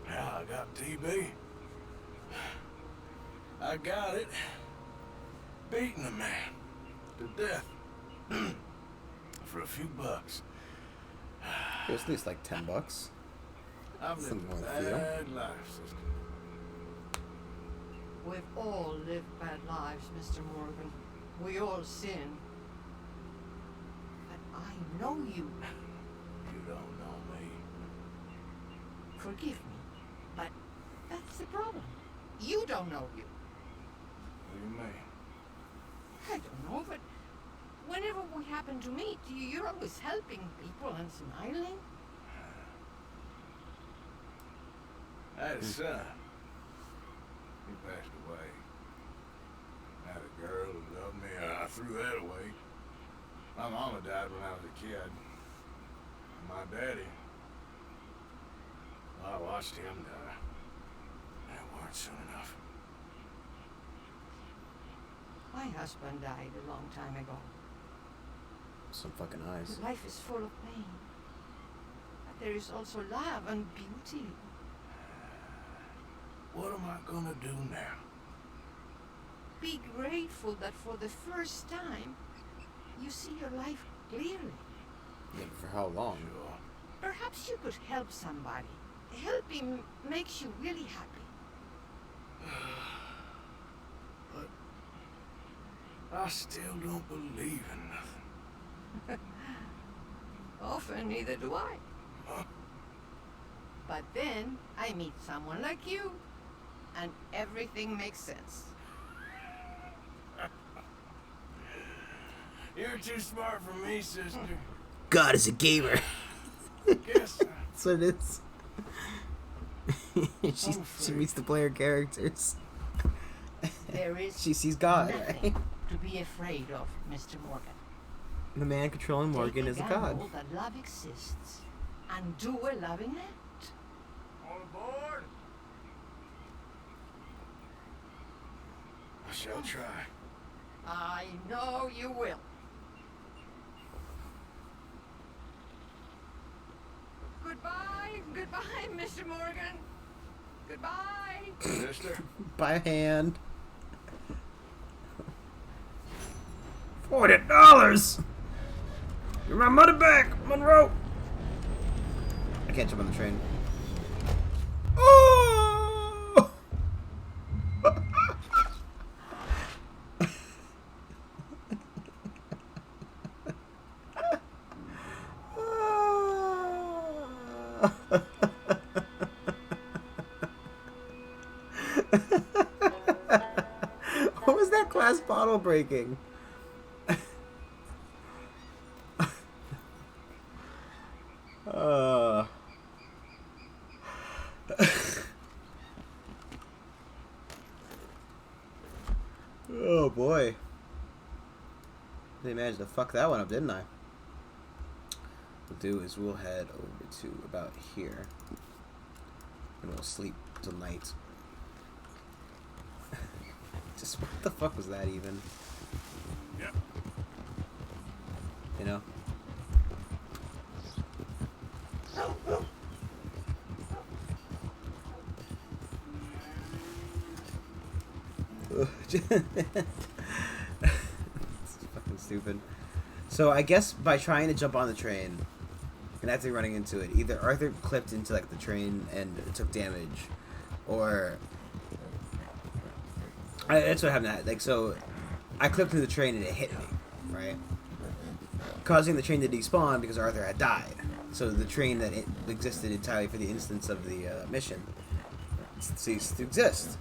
Yeah, I got TB. I got it. Beating a man to death. For a few bucks.
It was at least like $10.
I've lived
Something
a
like that.
bad life, sister.
We've all lived bad lives, Mr. Morgan. We all sin. But I know you.
You don't know me.
Forgive me. But that's the problem. You don't know you.
What do you mean?
I don't know, but whenever we happen to meet, you're always helping people and smiling.
I had a son. He passed away. I had a girl who loved me. I threw that away. My mama died when I was a kid. And my daddy, well, I watched him die. And it weren't soon enough.
My husband died a long time ago.
Some fucking eyes.
Life is full of pain. But there is also love and beauty.
What am I gonna do now?
Be grateful that for the first time, you see your life clearly.
Yeah, but for how long?
Sure.
Perhaps you could help somebody. Helping makes you really happy.
But I still don't believe in nothing.
Often, neither do I.
Huh?
But then I meet someone like you, and everything makes sense.
You're too smart for me, sister.
God is a gamer.
Guess
That's what it is. she meets the player characters.
There is
She sees God,
nothing
right?
to be afraid of, Mr. Morgan.
The man controlling Morgan
Take
is a god.
gamble that love exists, and do a loving act.
All aboard?
I shall try.
I know you will. Goodbye, goodbye, Mr. Morgan. Goodbye.
Sister?
By hand. $40! Give my money back, Monroe! I can't jump on the train. Oh! What was that glass bottle breaking? Oh boy. They managed to fuck that one up, didn't I? What we'll do is we'll head over to about here. And we'll sleep till night. Just what the fuck was that even?
Yeah.
you know. It's fucking stupid. So I guess by trying to jump on the train and after running into it, either Arthur clipped into like the train and took damage, or that's what happened. Like, so I clipped into the train and it hit me, right, causing the train to despawn because Arthur had died. So the train that existed entirely for the instance of the mission ceased to exist.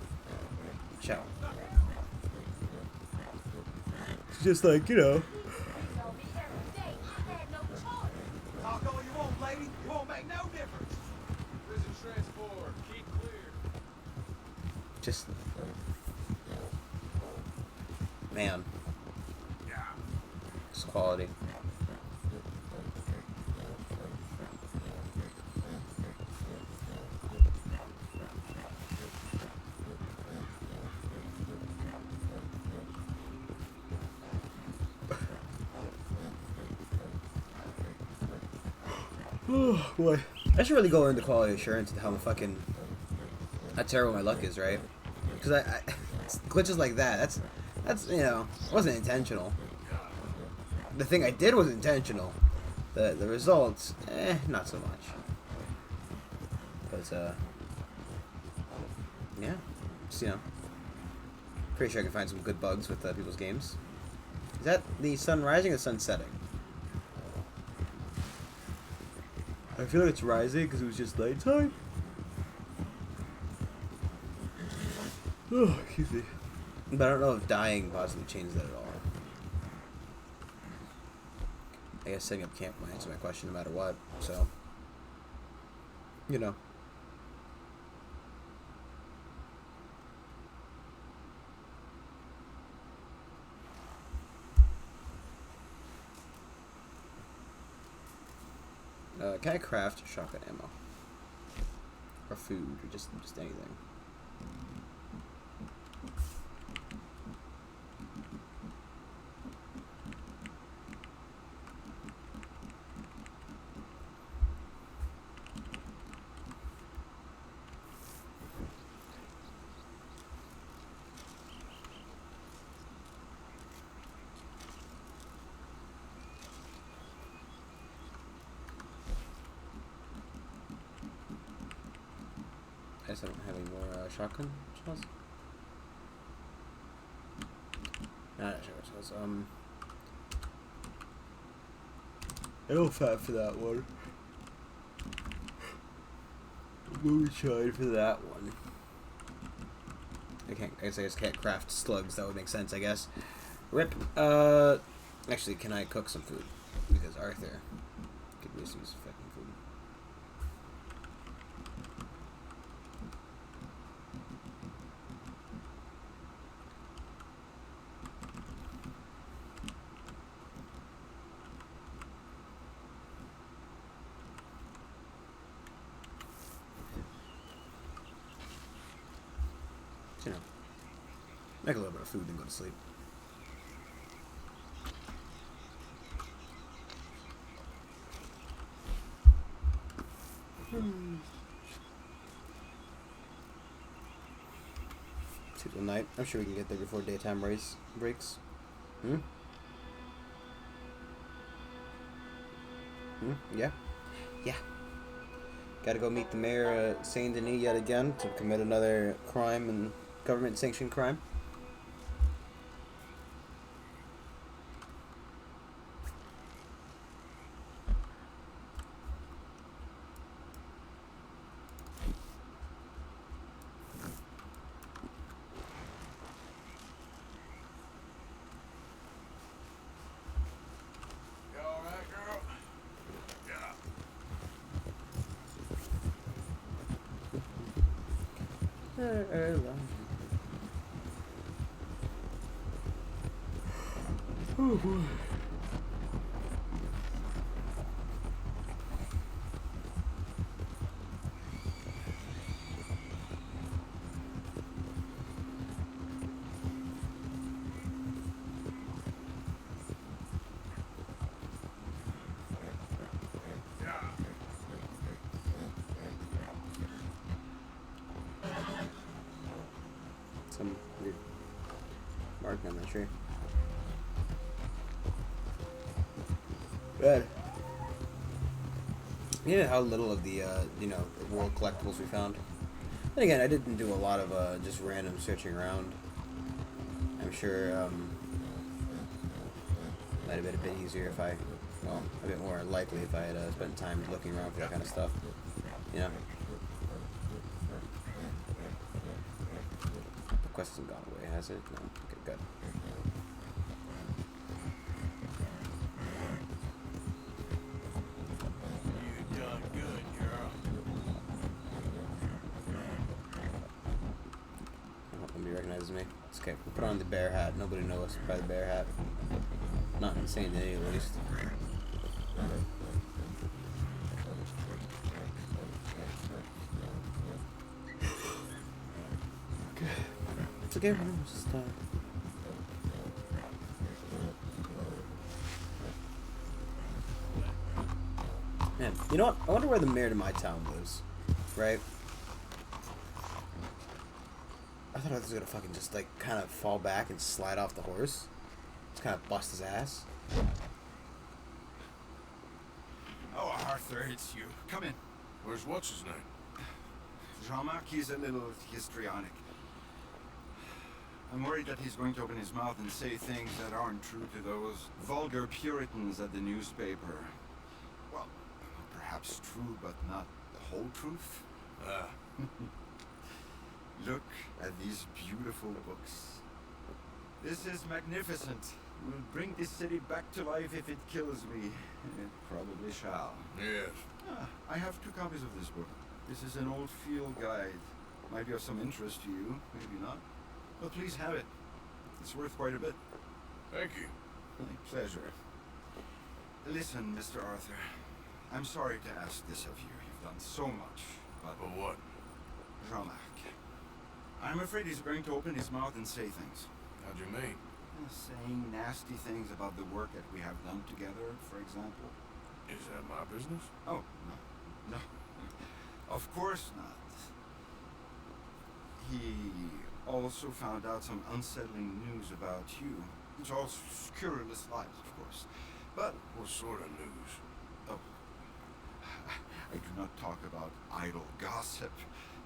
Ciao. It's just like, you know.
Talk all you want, lady. It won't make no difference.
Prison transport. Keep clear.
Just. Man.
Yeah.
It's quality. Oh boy. I should really go into quality assurance and how terrible my luck is, right? Because I glitches like that, that's you know, wasn't intentional. The thing I did was intentional. The results, not so much. But yeah, just, you know, pretty sure I can find some good bugs with people's games. Is that the sun rising or sun setting? I feel like it's rising because it was just nighttime. Oh, excuse me. But I don't know if dying possibly changed that at all. I guess setting up camp will answer my question no matter what, so. You know. Can I craft shotgun ammo? Or food, or just anything? I guess I don't have any more shotgun shells. Not shotgun shells. I don't fat for that one. Movie tried for that one. I guess can't craft slugs. That would make sense, I guess. Rip. Actually, can I cook some food? Because Arthur could really use fucking food. You know, make a little bit of food and go to sleep. Till night. I'm sure we can get there before daytime breaks. Yeah. Yeah. Gotta go meet the mayor of Saint Denis yet again to commit another crime and government-sanctioned crime.
You alright, girl? Yeah.
Oh boy. tree. Good. You know how little of the world collectibles we found. And again, I didn't do a lot of just random searching around. I'm sure might have been a bit easier if a bit more likely if I had spent time looking around for that kind of stuff. You know. The quest hasn't gone away, has it? No. Okay, good.
You done good, girl.
I hope nobody recognizes me. It's okay. We'll put on the bear hat. Nobody knows us by the bear hat. Not insane to any, at least. Okay. It's okay. It's just, man, you know what? I wonder where the mayor to my town lives. Right? I thought I was gonna fucking just like kind of fall back and slide off the horse. Just kind of bust his ass.
Oh, Arthur, it's you. Come in.
Where's what's his name?
Jean-Marc, he's a little histrionic. I'm worried that he's going to open his mouth and say things that aren't true to those vulgar Puritans at the newspaper. Well, perhaps true, but not the whole truth. Look at these beautiful books. This is magnificent. Will bring this city back to life if it kills me. It probably shall.
Yes.
I have 2 copies of this book. This is an old field guide. Might be of some interest to you, maybe not. But please have it. It's worth quite a bit.
Thank you.
My pleasure. Listen, Mr. Arthur. I'm sorry to ask this of you. You've done so much, but...
But what?
Jean-Marc. I'm afraid he's going to open his mouth and say things.
How do you mean?
Saying nasty things about the work that we have done together, for example.
Is that my business?
Oh, no. Of course not. He also found out some unsettling news about you. It's all scurrilous lies, of course. But...
What sort of news?
Oh, I do not talk about idle gossip.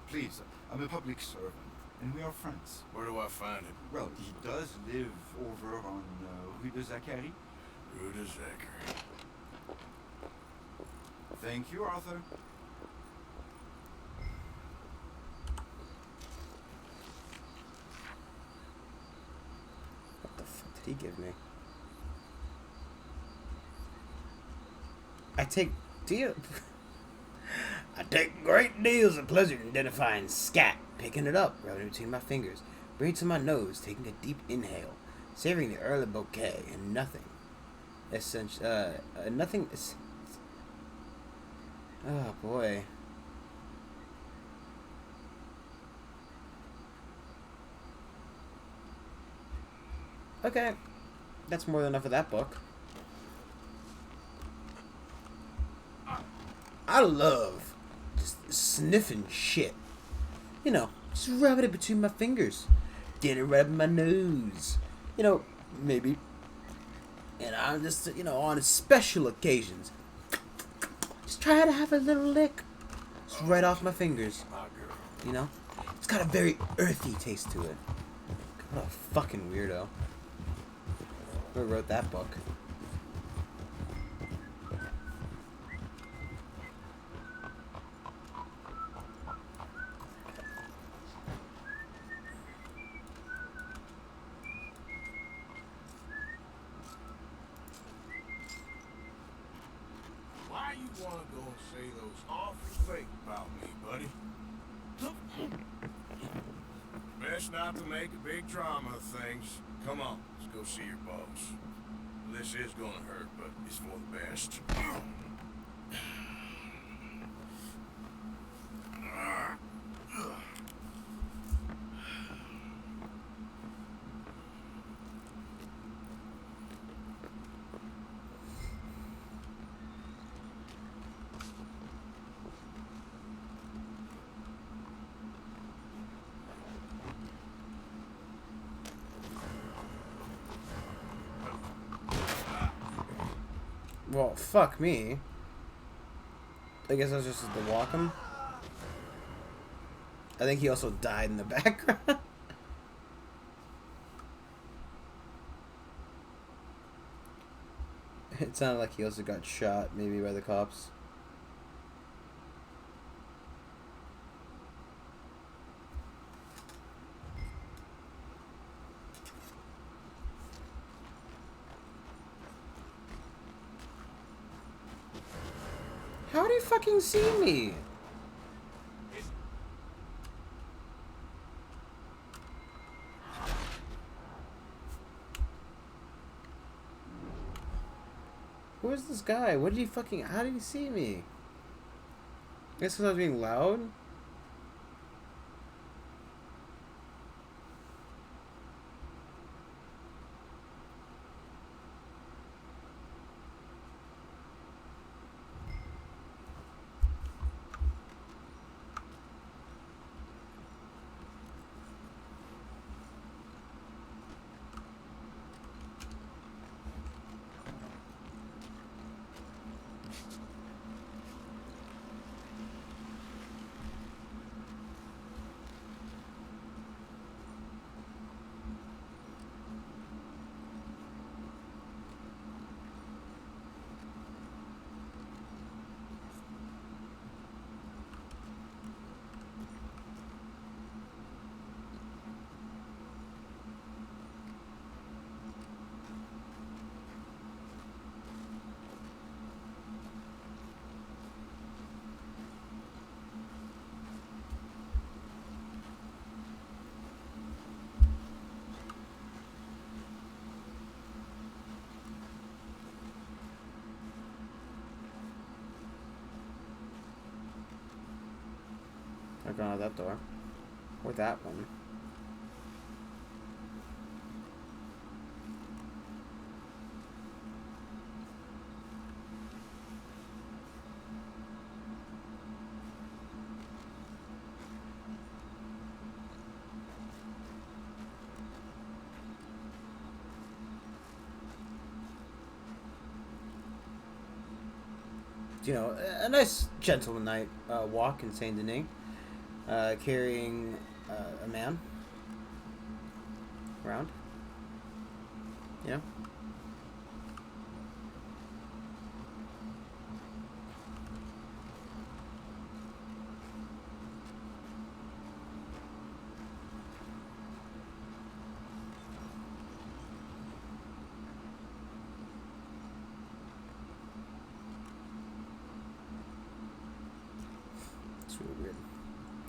Please, I'm a public servant, and we are friends.
Where do I find him?
Well, he does live over on Rue de Zachary.
Rue de Zachary.
Thank you, Arthur.
What the fuck did he give me? I take great deals of pleasure in identifying scat, picking it up, rubbing it between my fingers, bringing it to my nose, taking a deep inhale, savoring the early bouquet, and nothing. Nothing. Oh boy. Okay, that's more than enough of that book. I love just sniffing shit. You know, just rubbing it between my fingers. Then rubbing my nose. You know, maybe. And I'm just, on special occasions, just try to have a little lick. Just right off my fingers. You know? It's got a very earthy taste to it. What a fucking weirdo. Who wrote that book?
Why you wanna go and say those awful things about me, buddy? Best not to make a big drama of things. Come on, let's go see your boss. This is gonna hurt, but it's for the best.
Well, fuck me. I guess that's just to walk him. I think he also died in the background. It sounded like he also got shot, maybe by the cops. How do you fucking see me? Who is this guy? What did he fucking... How did he see me? I guess because I was being loud? Not going out that door. Or that one. You know, a nice gentle night walk in Saint Denis. Carrying a man around, you know. It's really weird.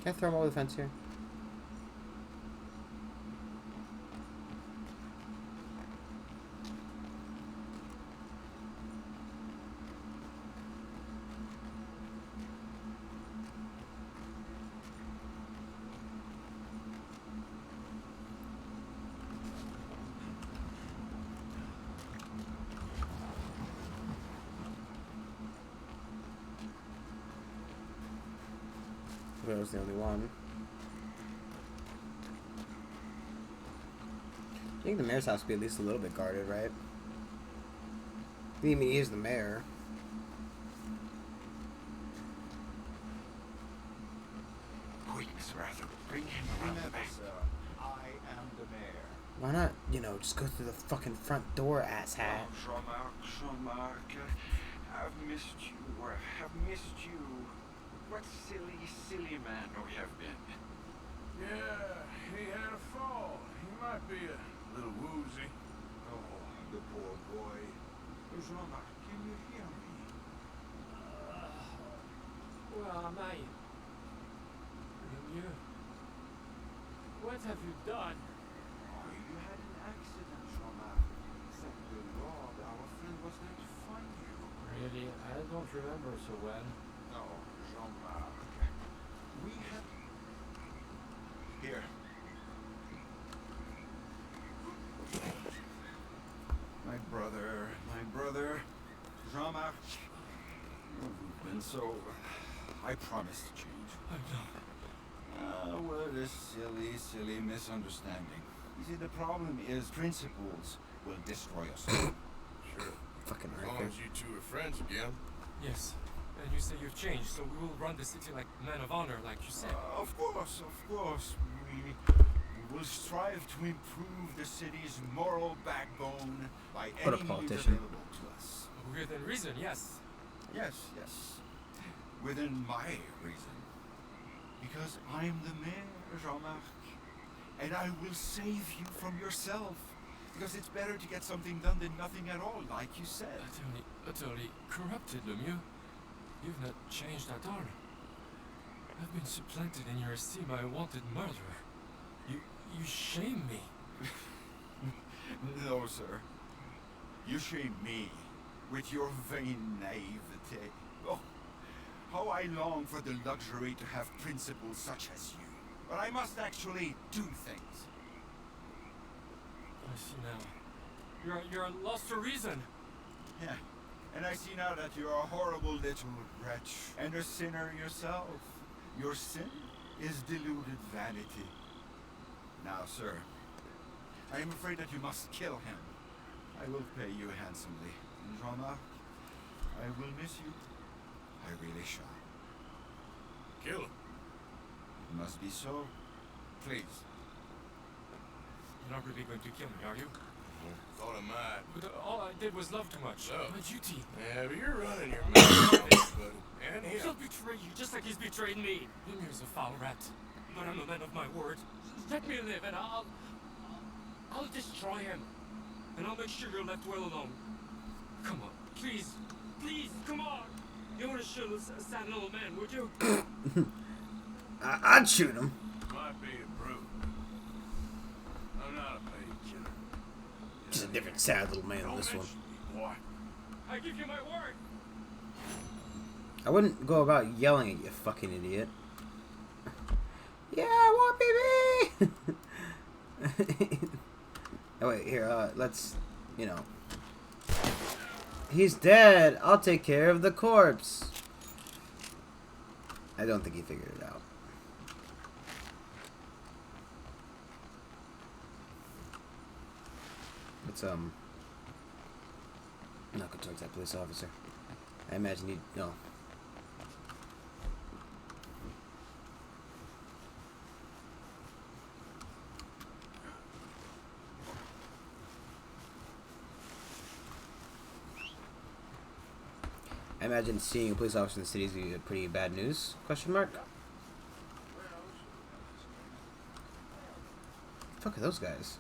Can I throw him over the fence here? That was the only one. I think the mayor's house would be at least a little bit guarded, right? I mean, he is the mayor.
Quick, Miss Arthur, bring him around the back.
Sir, I am the mayor.
Why not, you know, just go through the fucking front door, asshat?
Jean-Marc, I've missed you, I've missed you. What silly man we have been.
Yeah, he had a fall. He might be a little woozy.
Oh, the poor boy. Jean-Marc, can you hear me?
Where am I? You? What have you done?
Oh, you had an accident, Jean-Marc. Thank the Lord our friend was there to find you.
Really? I don't remember so well.
Oh, Jean-Marc. We had... Here. My brother, Jean-Marc. You've been so... I promise to change.
I know.
What a silly misunderstanding. You see, the problem is principles will destroy us.
Sure.
Fucking
As
right.
long
Okay.
as you two are friends again.
Yes. And you say you've changed, so we will run the city like men of honor, like you said.
Of course. We will strive to improve the city's moral backbone by
What a
any means
politician.
available to us.
Within reason, yes.
Yes. Within my reason. Because I'm the mayor, Jean-Marc. And I will save you from yourself. Because it's better to get something done than nothing at all, like you said.
Utterly corrupted, Lemieux. You've not changed at all. I've been supplanted in your esteem by a wanted murderer. You shame me.
No, sir. You shame me with your vain naivete. Oh, how I long for the luxury to have principles such as you. But I must actually do things.
I see now. You're lost to reason.
Yeah. And I see now that you're a horrible little wretch and a sinner yourself. Your sin is deluded vanity. Now, sir, I am afraid that you must kill him. I will pay you handsomely. And Jean-Marc, I will miss you. I really shall.
Kill him.
It must be so. Please.
You're not really going to kill me, are you?
Thought I might.
But all I did was love too much.
Love?
My duty.
Yeah, but you're running your mouth, buddy. And
He'll
him.
betray you just like he's betrayed me. Lemieux's a foul rat. But I'm a man of my word. Let me live and I'll destroy him. And I'll make sure you're left well alone. Come on, please, come on. You want to shoot a sad little man, would you?
I'd shoot him.
Might be a brute. I'm not a paid killer.
Just a different sad little man than this one.
Boy.
I give you my word.
I wouldn't go about yelling at you, fucking idiot. Yeah, I want baby. Oh wait, here. Let's, he's dead. I'll take care of the corpse. I don't think he figured it out. Let's not go towards that police officer. I imagine he'd no. I imagine seeing a police officer in the city is gonna be pretty bad news? Question mark. Fuck are those guys?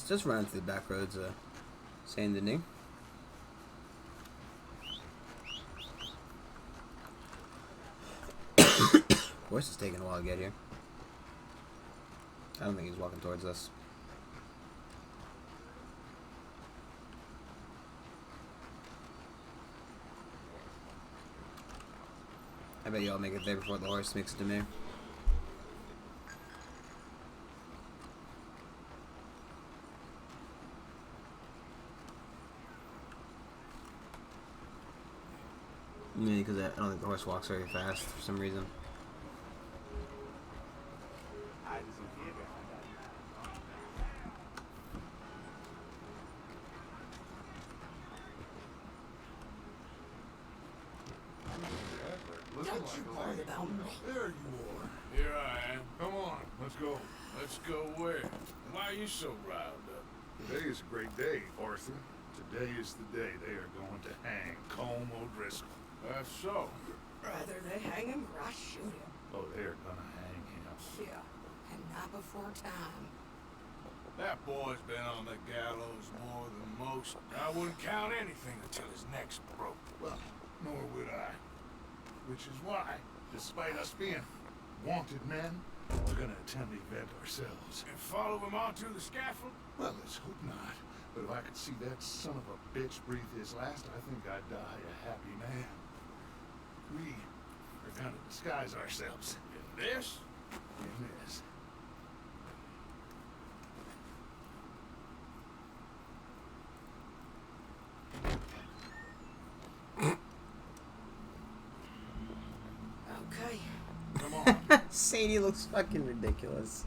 Just running through the back roads, saying the name. Horse is taking a while to get here. I don't think he's walking towards us. I bet y'all make it there before the horse makes it to me. Maybe because I don't think the horse walks very fast for some reason.
Don't you worry about me.
There you are.
Here I am.
Come on, let's go.
Let's go where? Why are you so riled up?
Today is a great day, Arthur. Today is the day they are going to hang Colm O'Driscoll.
That's so.
Rather they hang him or I shoot him.
Oh, they're gonna hang him.
Yeah, and not before time.
That boy's been on the gallows more than most. I wouldn't count anything until his neck's broke.
Well, nor would I. Which is why, despite us being wanted men, we're gonna attempt the event ourselves.
And follow him onto the scaffold?
Well, let's hope not. But if I could see that son of a bitch breathe his last, I think I'd die a happy man. We are gonna disguise ourselves
In this?
in this.
Sadie looks fucking ridiculous.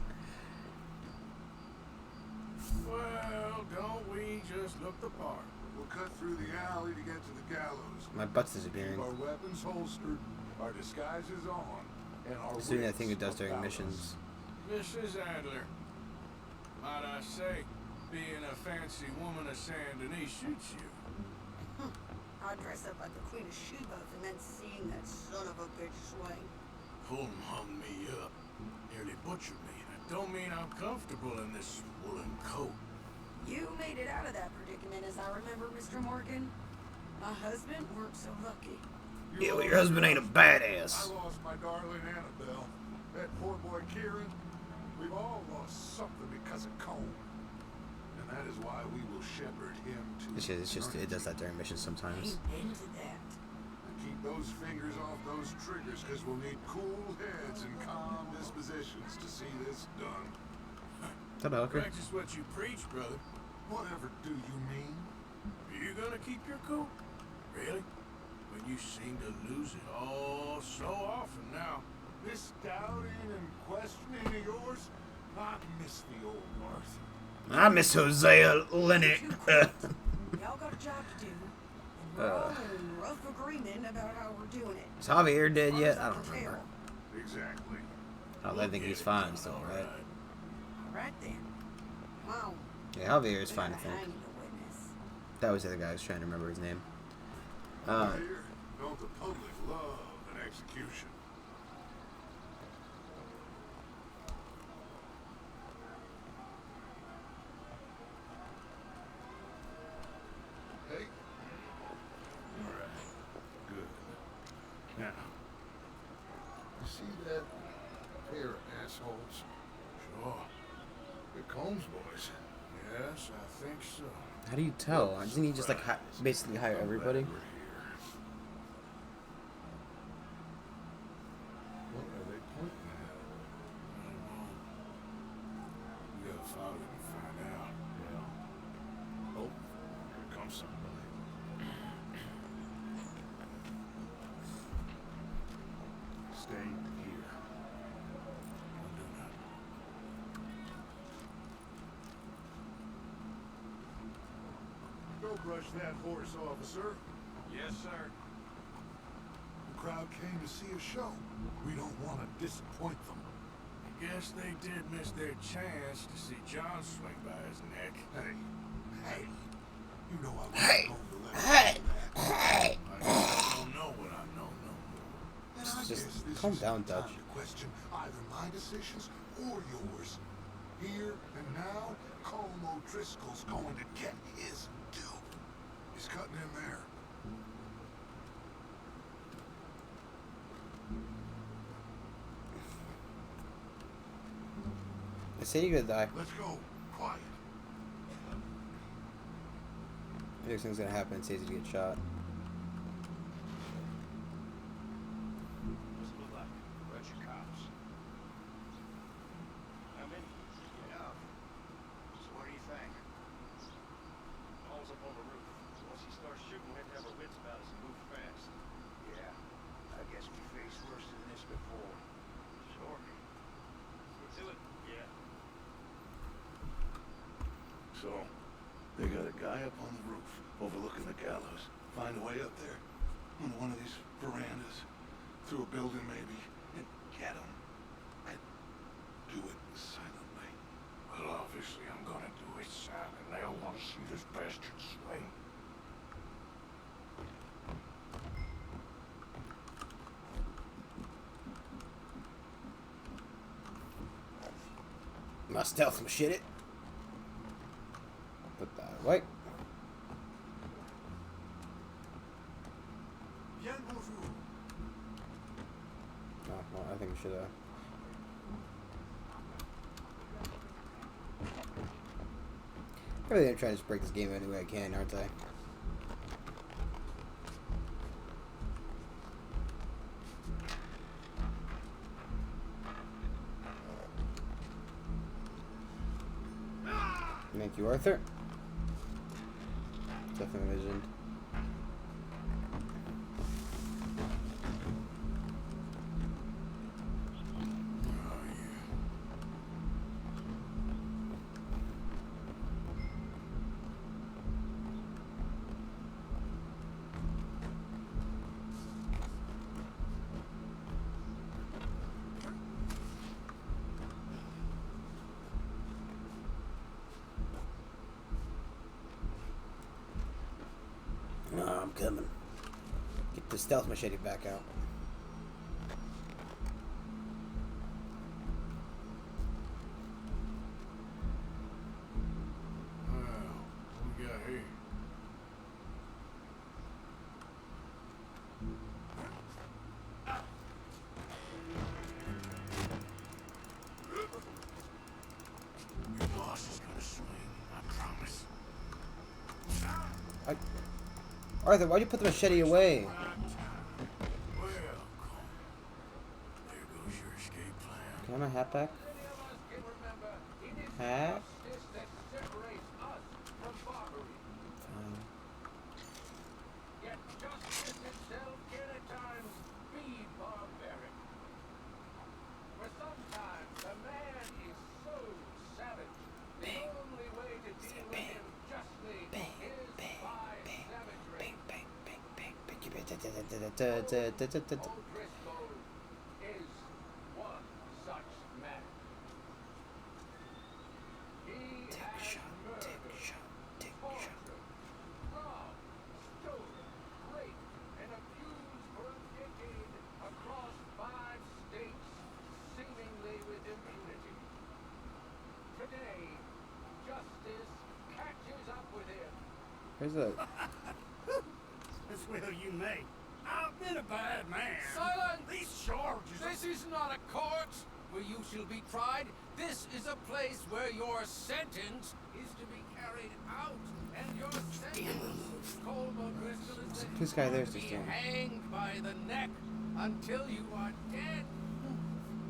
Well, don't we just look the part?
We'll cut through the alley to get to the gallows.
My butt's disappearing.
Keep our weapons holstered, our disguises on, and our
Just doing that thing it
wits
does during
about
missions.
Mrs. Adler, might I say, being a fancy woman of Saint Denis suits you.
I'd dress up like the Queen of Sheba and then seeing that son of a bitch swing.
Fulham hung me up, nearly butchered me. That don't mean I'm comfortable in this woolen coat.
You made it out of that predicament, as I remember, Mr. Morgan. My husband weren't so lucky.
Yeah, well, your husband ain't a badass.
I lost my darling Annabelle. That poor boy Kieran. We've all lost something because of Colm. And that is why we will shepherd him to
It's just it does that during missions sometimes.
Ain't into that.
And keep those fingers off those triggers, because we'll need cool heads and calm dispositions to see this done.
Is that a hooker?
Practice what you preach, brother.
Whatever do you mean?
Are you gonna keep your cool? Really? When you seem to lose it all so often now.
This doubting and questioning of yours, I miss the old Arthur.
I miss Hosea Lennox.
Too quick. Y'all got a job to do. And we're all in rough agreement about how we're doing it.
Is Javier dead yet? I don't remember.
Exactly.
I think he's fine still, right?
All right then. Come on.
Yeah, Javier is
We
fine, I
gotta
think.
hang the witness.
That was the other guy I was trying to remember his name.
Here, don't the public love an execution? Hey. All right. Good. Now, you see that pair of assholes?
Sure.
The Combs boys.
Yes, I think so.
How do you tell? Doesn't he just like basically hire everybody?
We're here. What are they pointing at?
I don't know. We gotta follow them and find out.
Yeah. Oh, here comes somebody. Stay here.
Don't do nothing.
Go brush that horse, officer.
Yes, sir.
The crowd came to see a show. We don't want to disappoint them.
I guess they did miss their chance to see John swing by his neck.
Hey, you know I
Hey,
won't go to let
hey,
you do that.
hey.
I don't know what I know no more.
And I
Just
guess this
calm
is
down,
the time
Dutch.
to question either my decisions or yours. Here and now, Colm O'Driscoll's going to get his due. He's cutting in there.
I say you're gonna die.
Let's go. Quiet.
Next thing's gonna happen. Says you get shot.
What's it look like? Bunch of cops. How many? Enough. So what do you think? Paul's up on the roof. Once he starts shooting, we have to have our wits about us and move fast. Yeah. I guess we faced worse than this before. Sure. Let's do it. Yeah.
So, they got a guy up on the roof, overlooking the gallows. Find a way up there, on one of these verandas, through a building maybe, and get him. And do it silently.
Well, obviously I'm gonna do it silent. They don't want to see this bastard swing.
My stealth shit it. Put that away.
Bien bonjour.
Oh, well, I think we should I'm trying to just break this game any way I can, aren't I? Thank you, Arthur. Definitely envisioned. I'm coming. Get the stealth machete back out.
Well, what we got here?
Your boss is gonna swing, I promise.
Arthur, why'd you put the machete away?
Well, there goes your escape plan.
Can I have my hat back? Hat? Fine.
Yet justice itself can at times be barbaric. For sometimes a man is so savage, the only way to deal with him justly is by savagery. O'Driscoll is one such man. He has murdered, tortured, robbed, stolen, raped, and abused for a decade across 5 states, seemingly with impunity. Today, justice catches up with him.
Where's the...
As well you may. I've been a bad man.
Silence!
These charges are...
This is not a court where you shall be tried. This is a place where your sentence is to be carried out. And your sentence, Colm O'Driscoll, is that
This guy
you are
there's
to
just
be
doing it.
hanged by the neck until you are dead.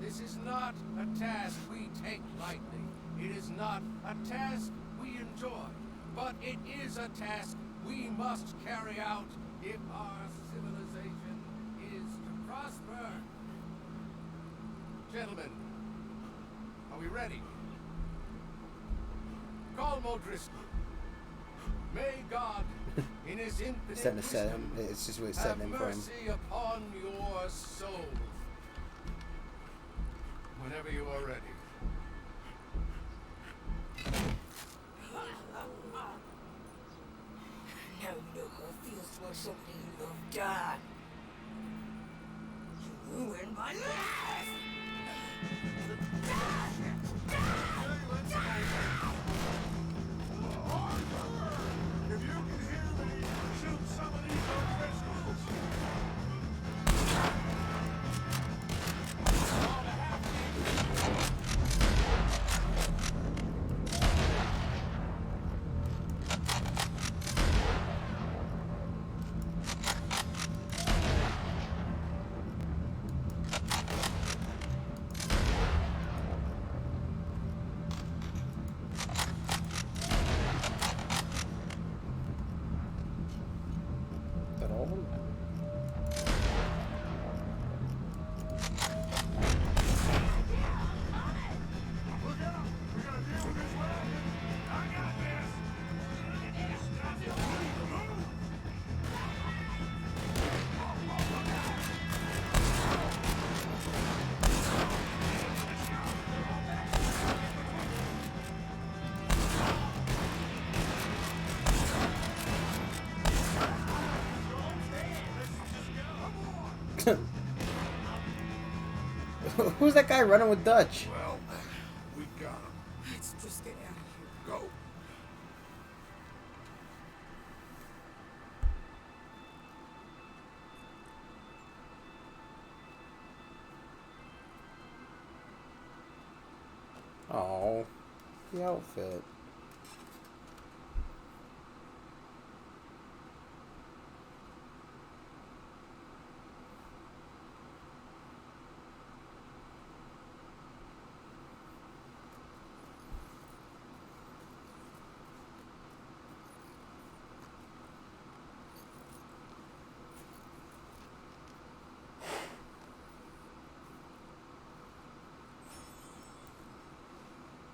This is not a task we take lightly. It is not a task we enjoy. But it is a task we must carry out if our civilization is to prosper. Gentlemen, are we ready? Colm O'Driscoll, may God, in his infinite
Setting a set
wisdom,
him. It's just really
have
setting him for him.
mercy upon your soul. Whenever you are ready.
Now you know how it feels to watch somebody you love die. You ruined my life!
If you can hear me, shoot some of these O'Driscolls.
That all of them? Who's that guy running with Dutch?
Well, we got him.
Let's just get out of here.
Go.
Oh, the outfit.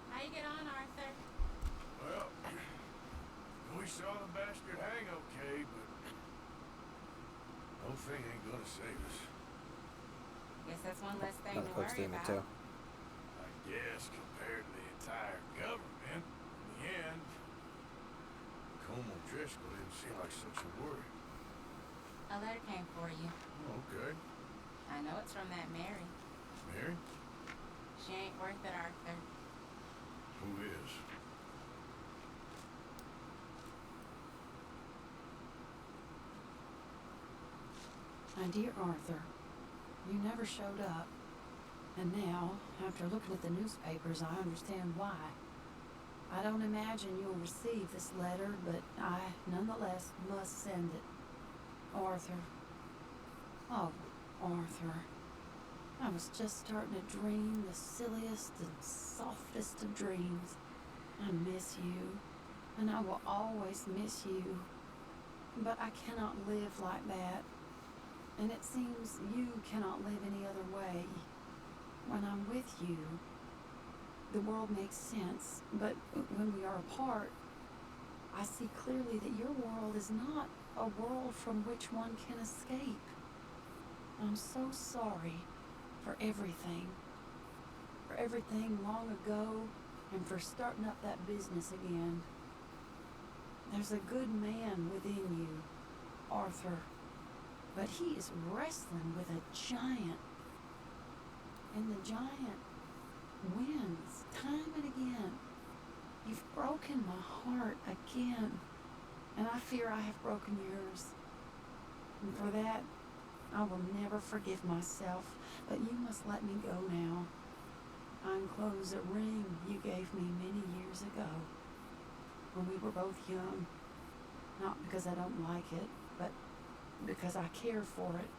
How you get on, Arthur?
Well, we saw the bastard hang okay, but the whole thing ain't gonna save us.
Guess that's one less thing
Not
to
close to
worry
him,
about.
too.
I guess compared to the entire government, in the end, Colm O'Driscoll didn't seem like such a worry.
A letter came for you.
Oh, okay.
I know it's from that Mary.
Mary?
She ain't worth it, Arthur.
Who is?
My dear Arthur, you never showed up. And now, after looking at the newspapers, I understand why. I don't imagine you'll receive this letter, but I nonetheless must send it. Arthur. Oh, Arthur. I was just starting to dream the silliest and softest of dreams. I miss you, and I will always miss you. But I cannot live like that. And it seems you cannot live any other way. When I'm with you, the world makes sense, but when we are apart, I see clearly that your world is not a world from which one can escape. I'm so sorry for everything long ago, and for starting up that business again. There's a good man within you, Arthur, but he is wrestling with a giant. And the giant wins time and again. You've broken my heart again, and I fear I have broken yours. And for that, I will never forgive myself, but you must let me go now. I enclose a ring you gave me many years ago, when we were both young. Not because I don't like it, but because I care for it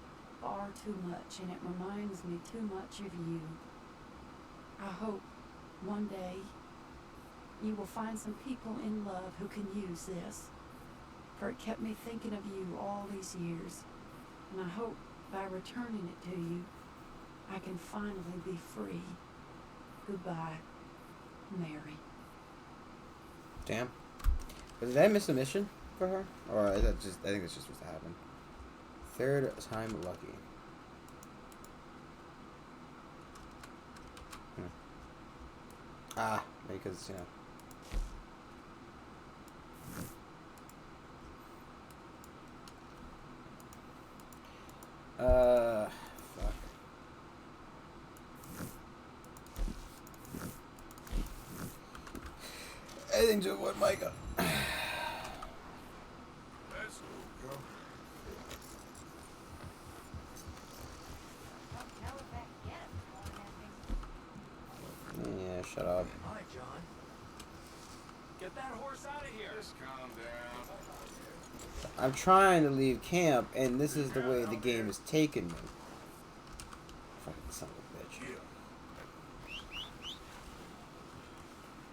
far too much, and it reminds me too much of you. I hope one day you will find some people in love who can use this, for it kept me thinking of you all these years, and I hope by returning it to you, I can finally be free. Goodbye, Mary.
Damn. Did I miss a mission for her? Or is that just, I think it's just supposed to happen. Third time lucky. Ah, because, you know. Fuck. Anything to avoid Micah.
Let's go.
Yeah, shut up.
Hi, John. Get that horse out of here.
Just calm down.
I'm trying to leave camp, and this is the way the game is taking me. Fucking son of a bitch.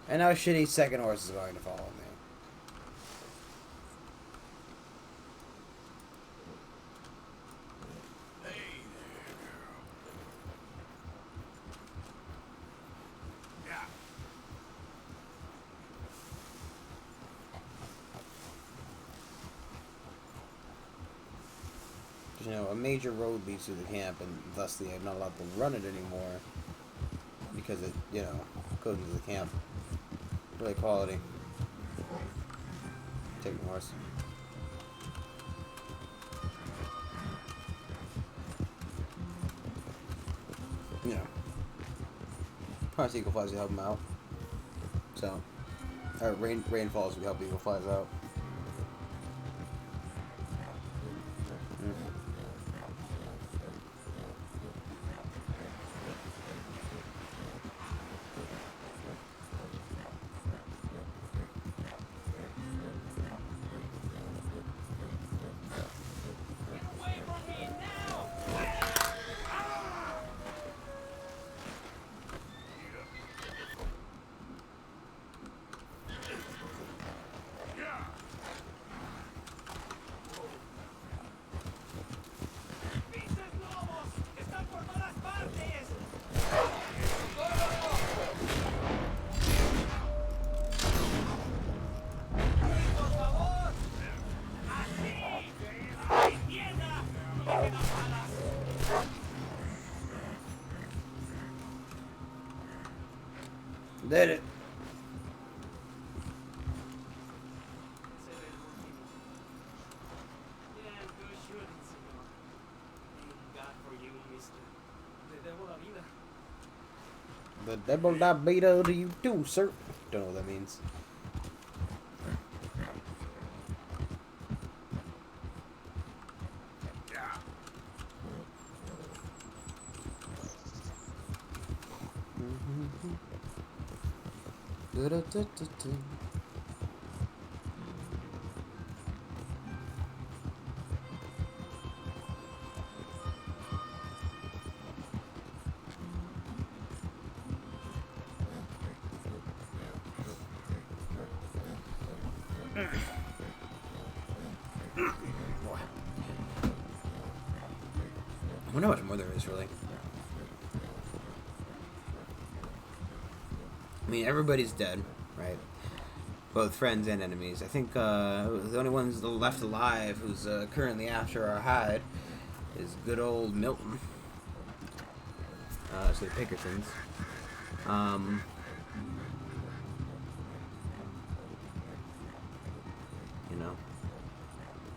And now a shitty second horse is going to follow me.
Hey there, girl. Yeah.
You know, a major road leads through the camp, and thusly I'm not allowed to run it anymore because it, you know, goes into the camp. Really quality. Take the horse. You know, Parts Eagle Flies to help him out. So, or rain falls to help Eagle Flies out. Did it.
Yeah, go shoot it.
The double libido to you too, sir. Don't know what that means. I wonder how much more there is, really. I mean, everybody's dead, right? Both friends and enemies. I think the only ones left alive who's currently after our hide is good old Milton. So the Pinkertons. You know,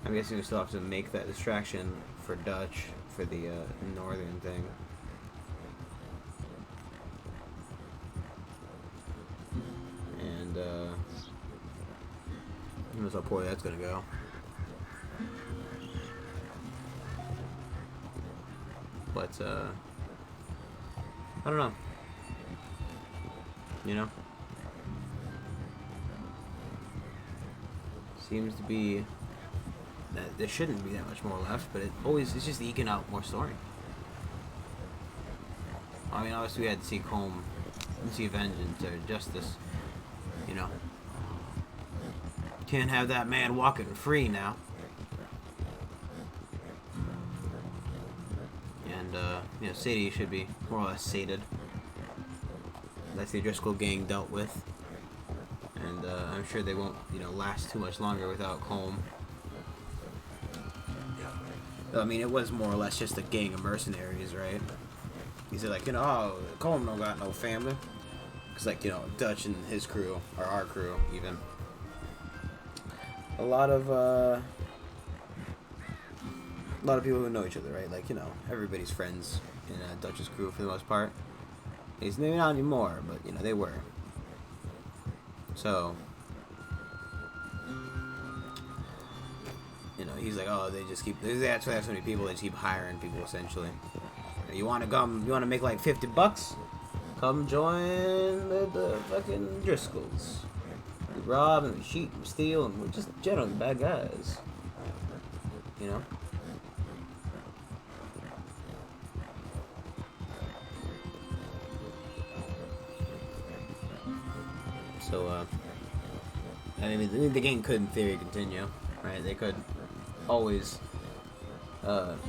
I'm guessing we still have to make that distraction for Dutch for the northern thing. And who knows how poorly that's gonna go. But I don't know. You know? Seems to be that there shouldn't be that much more left, but it's just eking out more story. I mean, obviously we had to see Colm and see vengeance or justice, you know. Can't have that man walking free now. And, you know, Sadie should be more or less sated. That's the Driscoll gang dealt with. And, I'm sure they won't, you know, last too much longer without Colm. I mean, it was more or less just a gang of mercenaries, right? He said, like, you know, oh, Colm don't got no family. Because, like, you know, Dutch and his crew, or our crew, even. A lot of people who know each other, right? Like, you know, everybody's friends in Dutch's crew for the most part. He's maybe not anymore, but, you know, they were. So, you know, he's like, oh, they just keep, that's why they have so many people, they just keep hiring people, essentially. You want to make like $50? Come join the fucking Driscolls. We rob and we cheat and steal, and we're just generally bad guys. You know? So, I mean, the game could, in theory, continue, right? They could always, have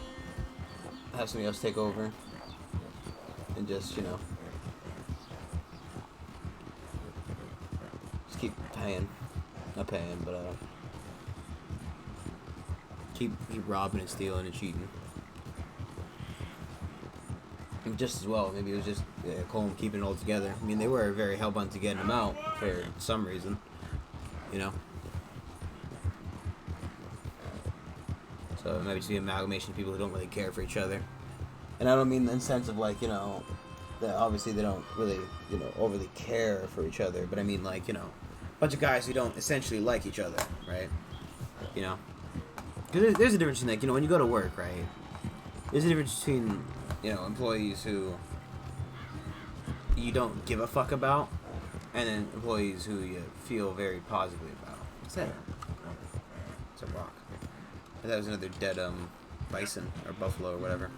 somebody else take over, and just, you know, just keep paying, not paying, but, keep robbing and stealing and cheating. And just as well, maybe it was just Colm keeping it all together. I mean, they were very hell-bent to getting him out for some reason, you know. So it might just be an amalgamation of people who don't really care for each other. And I don't mean in the sense of, like, you know, that obviously they don't really, you know, overly care for each other. But I mean, like, you know, a bunch of guys who don't essentially like each other, right? You know? Because there's a difference in, like, you know, when you go to work, right? There's a difference between, you know, employees who you don't give a fuck about, and then employees who you feel very positively about. What's that? It's a rock. I thought it was another dead, bison, or buffalo, or whatever.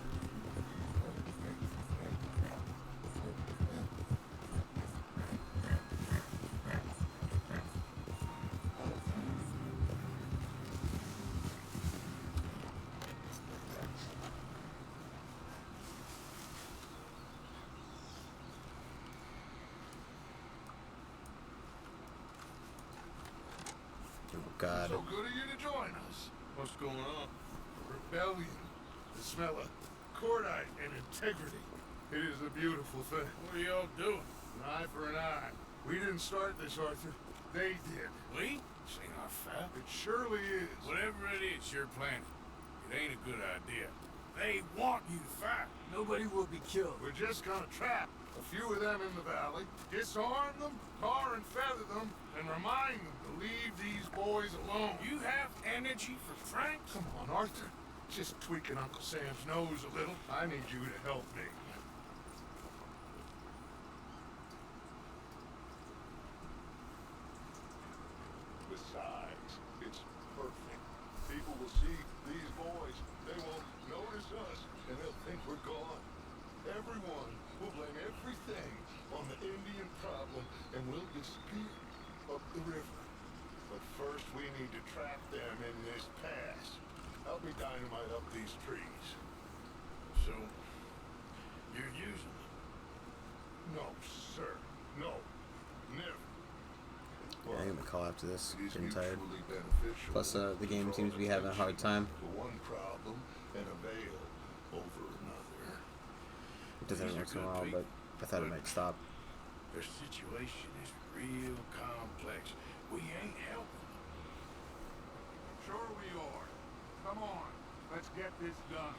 God.
So good of you to join us. What's going on? Rebellion. The smell of cordite and integrity. It is a beautiful thing. What are y'all doing? An eye for an eye. We didn't start this, Arthur. They did.
We? This ain't our fault.
It surely is.
Whatever it is you're planning, it ain't a good idea.
They want you to fight.
Nobody will be killed.
We're just gonna trap a few of them in the valley, disarm them, tar and feather them, and remind them to leave these boys alone. You have energy for Frank? Come on, Arthur. Just tweaking Uncle Sam's nose a little. I need you to help me. Besides, it's perfect. People will see these boys. They will notice us, and they'll think we're gone. Everyone will blame everything on the Indian problem, and we'll disappear up the river. But first, we need to trap them in this pass. Help me dynamite up these trees. So, you're using them? No, sir. No. Never.
Yeah, I'm gonna call after this.
It is
Getting tired.
mutually beneficial
Plus, the game seems to be having a hard time.
to one problem and avail over another.
It doesn't work so well, but I thought it might stop.
Their situation is real complex. We ain't helping them. Sure we are. Come on, let's get this done.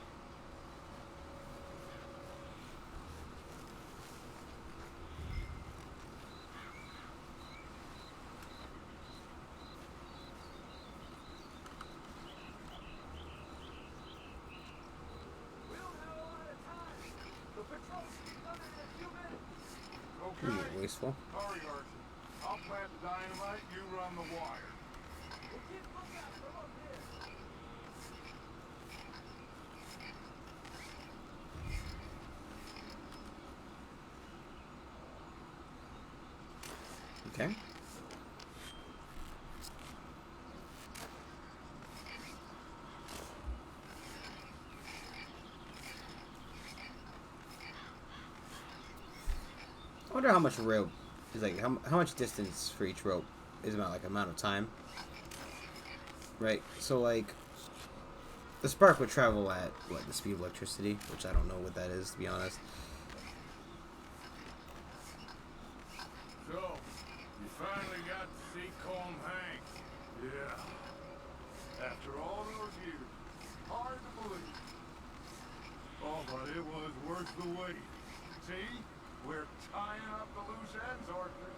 Ooh, wasteful.
Hurry, Archie. I'll plant the dynamite, you run the wire.
Okay. I wonder how much rope is like how much distance for each rope is about like amount of time. Right. So like the spark would travel at what, the speed of electricity, which I don't know what that is, to be honest.
So, you finally got to see Colm Hank. Yeah. After all those years. Hard to believe. Oh, but it was worth the wait. See? We're tying up the loose ends, Arthur.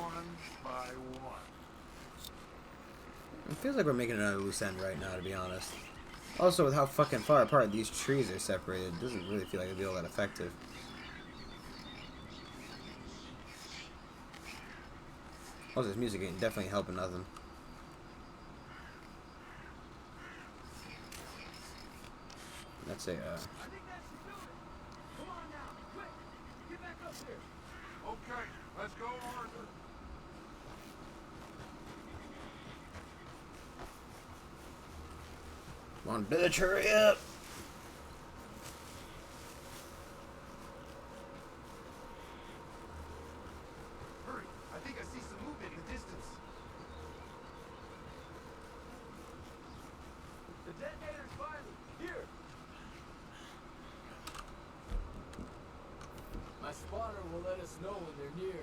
One by one.
It feels like we're making another loose end right now, to be honest. Also, with how fucking far apart these trees are separated, it doesn't really feel like it'd be all that effective. Also, this music ain't definitely helping nothing. That's a,
I think that should do it. Come on now, quick! Get back up here!
Okay, let's go, Arthur.
Come on, bitch, hurry up!
Hurry! I think I see some movement in the distance.
The detonator's finally here!
My spotter will let us know when they're near.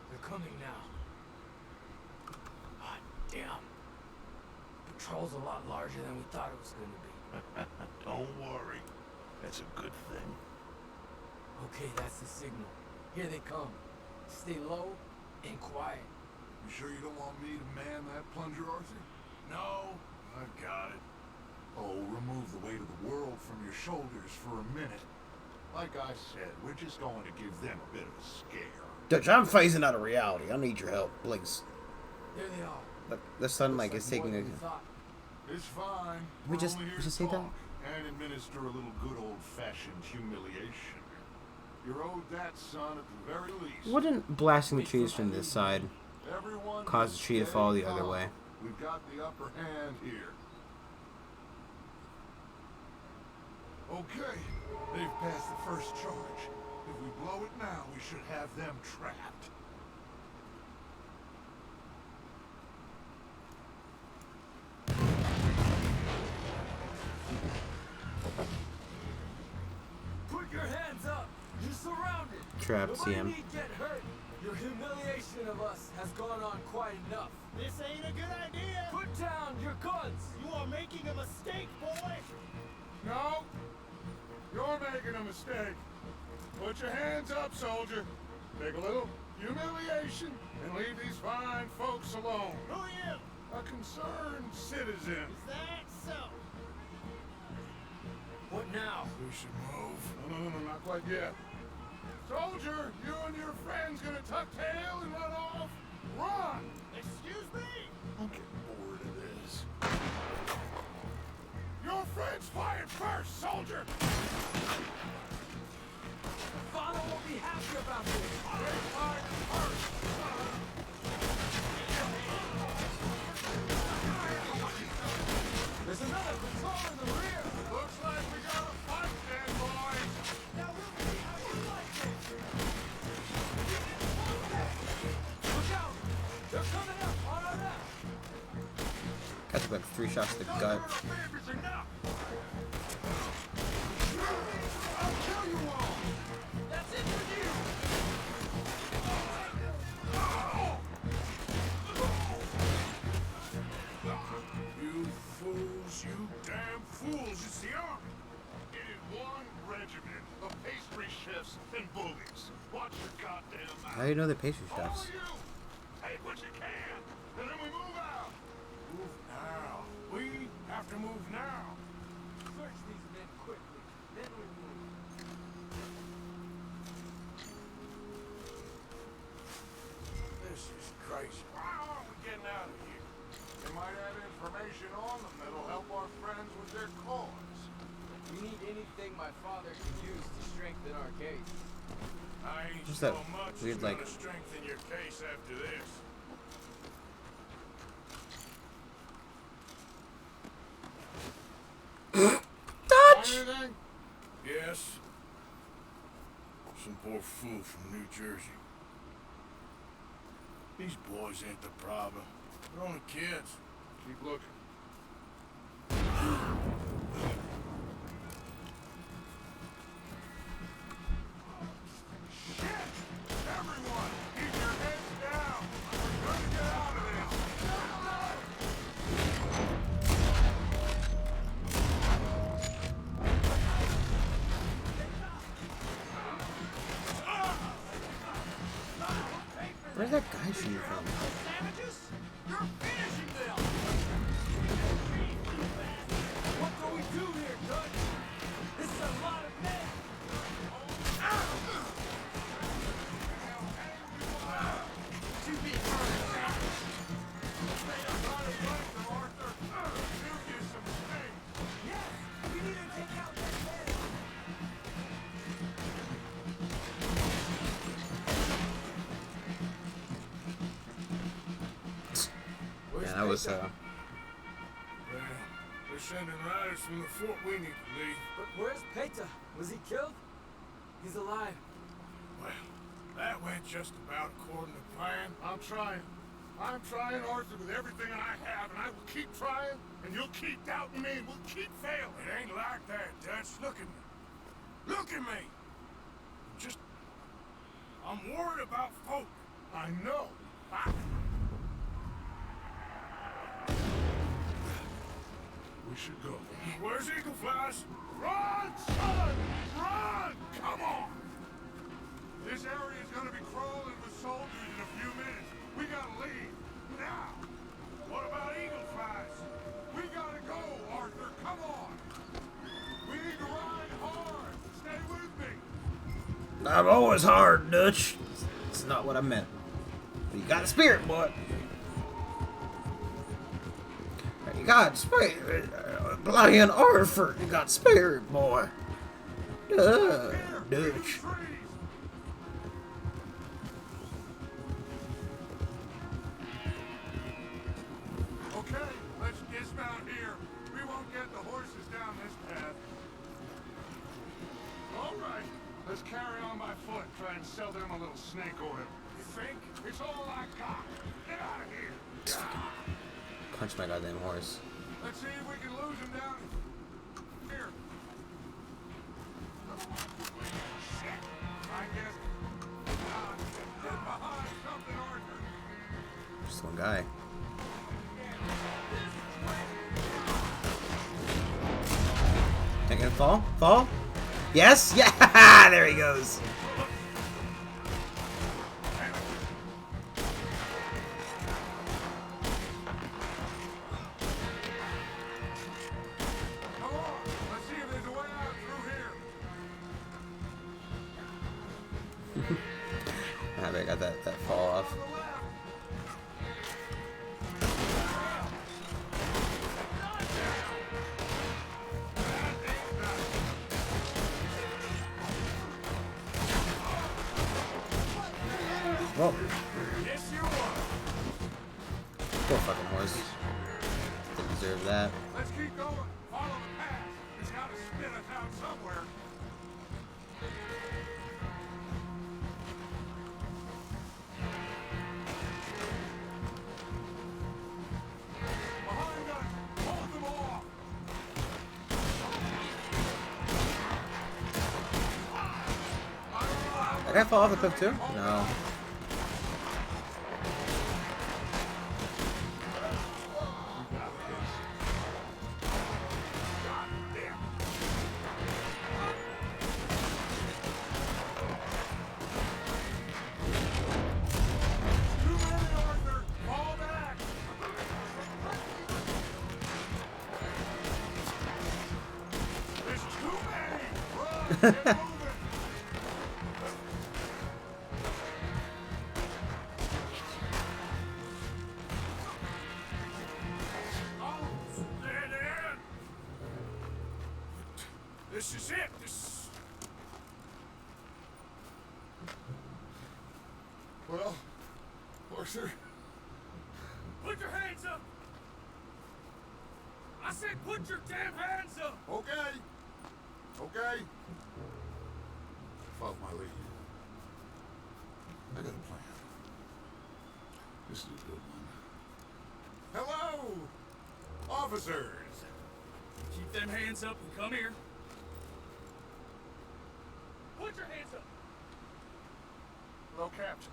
They're coming now. Ah, damn. Patrol's a lot larger than we thought it was going to be.
Don't worry. That's a good thing.
Okay, that's the signal. Here they come. Stay low and quiet.
You sure you don't want me to man that plunger, Arthur? No, I've got it. Oh, remove the weight of the world from your shoulders for a minute. Like I said, we're just going to give them a bit of a scare.
Dutch, I'm phasing out of reality. I need your help, please.
There they are.
But the sun, like, is
Looks
taking
more
a...
than we thought.
It's fine.
We
We're
just-
only here
we just
to
say that?
talk and administer a little good old-fashioned humiliation. You're owed that, son, at the very least.
Wouldn't blasting the trees from this side
Everyone
cause the tree to
stay
fall the other
calm.
way?
We've got the upper hand here. Okay, they've passed the first charge. If we blow it now, we should have them trapped.
Put your hands up. You're surrounded.
Trapped,
Nobody
CM.
need get hurt. Your humiliation of us has gone on quite enough.
This ain't a good idea.
Put down your guns.
You are making making a mistake, boy!
No, you're making a mistake. Put your hands up, soldier. Take a little humiliation and leave these fine folks alone.
Who are you?
A concerned citizen.
Is that so? What now?
We should move. No, not quite yet. Soldier, you and your friend's gonna tuck tail and run off? Run!
Excuse me?
I'm getting bored of this. Your friend's fired first, soldier!
Father won't be happy about this.
They fired first!
There's another patrol in the rear.
Looks like we got a fight then, boys!
Now we'll see how you like it. Look out! They're coming up on our left.
Got took like 3 shots to the gut.
It's enough! I'll kill you all!
That's it for you.
You fools, you damn fools! It's the army! It is one regiment of pastry chefs and bullies. Watch your goddamn mouth!
How do you know they're pastry
All
chefs?
of you, take what you can, and then we move out. Move now. We have to move now.
Search these men quickly. Then we move.
This is crazy. Why aren't we getting out of here? They might have information on them that'll help our friends with their cause.
We need anything my father can use to strengthen our case.
I ain't
What's
so
that
much
weird,
gonna
like-
strengthen your case after this.
Dodge!
Anything? Yes. Some poor fool from New Jersey. These boys ain't the problem. They're only kids. Keep looking. Shit! Everyone, keep your heads down. We're gonna get out of this.
Where's that guy shooting from?
Savages? You're finishing them. What do we do here, Dutch? This is a lot of men. To be heard. Yes, we need to take out that man.
Yeah, that was
Well, they're sending riders from the fort we need to leave.
But where's Peta? Was he killed? He's alive.
Well, that went just about according to plan. I'm trying, Arthur, with everything I have, and I will keep trying, and you'll keep doubting me, and we'll keep failing. It ain't like that, Dutch. Look at me. Look at me. I'm worried about folk. I know. We should go. Where's Eagle Flies? Run, son! Run! Come on! This area is gonna be crawling with soldiers in a few minutes. We gotta leave. Now! What about Eagle Flies? We gotta go, Arthur. Come on! We need to ride hard. Stay with me.
I'm always hard, Dutch. It's not what I meant. But you got a spirit, boy. You got spirit. Lion Arthur. You got spirit, boy. Dutch.
Okay, let's dismount here. We won't get the horses down this path. All right, let's carry on by foot. Try and sell them a little snake oil. You think? It's all I got. Get out of here.
Punch my goddamn horse.
Let's see if we can lose him down here. Shit. I guess. Get behind something, Arthur.
Just one guy. Ain't gonna fall? Fall? Yes? Yeah! There he goes.
Come on, let's see if there's a way out through here.
I bet I got that fall off. Whoa.
Yes, you are.
Poor fucking horse. Didn't deserve that.
Let's keep going. Follow the path. It's got to spin us out somewhere. Behind us. Hold them off.
Did I fall off the cliff too? No.
Too many, Arthur. Fall back. There's too many. Run. Get moving. Oh, dead end. This is it.
Well, Arthur,
Put your hands up! I said put your damn hands up!
okay. Okay. Follow my lead. I got a plan. This is a good one. Hello, officers.
Keep them hands up and come here. Put your hands up!
Hello, Captain.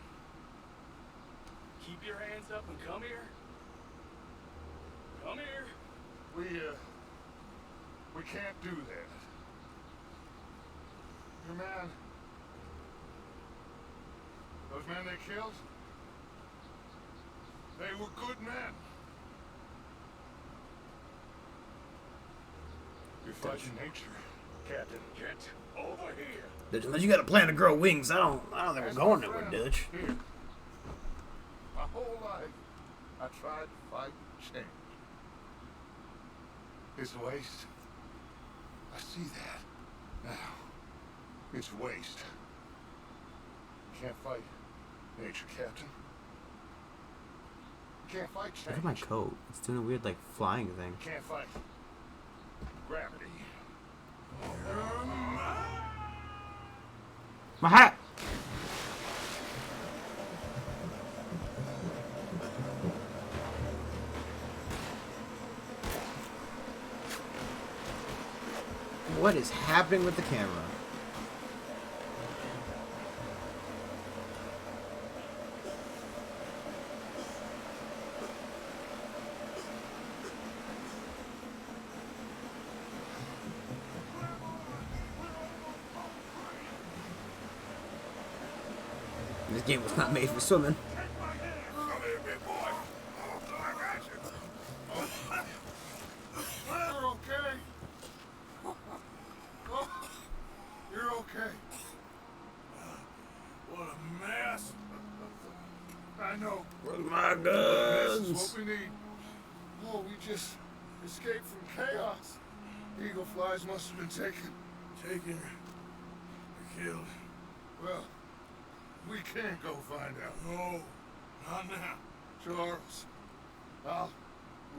Keep your hands up and come here. Come here.
We can't do that. Your man, those men they killed, they were good men. We fight in nature, Captain.
Get over here.
Dutch, unless you got a plan to grow wings, I don't think we're going nowhere, Dutch.
Here. My whole life, I tried to fight change. It's waste. I see that. Now, it's waste. Can't fight nature, Captain. Can't fight change.
Look at my coat. It's doing a weird, like, flying thing.
Can't fight gravity.
My hat! What is happening with the camera? This game was not made for swimming.
You're okay. Oh, you're okay.
What a mess.
I know.
Where's my
This is
guns?
what we need. Oh, we just escaped from chaos. Eagle flies must have been taken.
Taken or killed.
Well, we can't go find out.
No, not now.
Charles,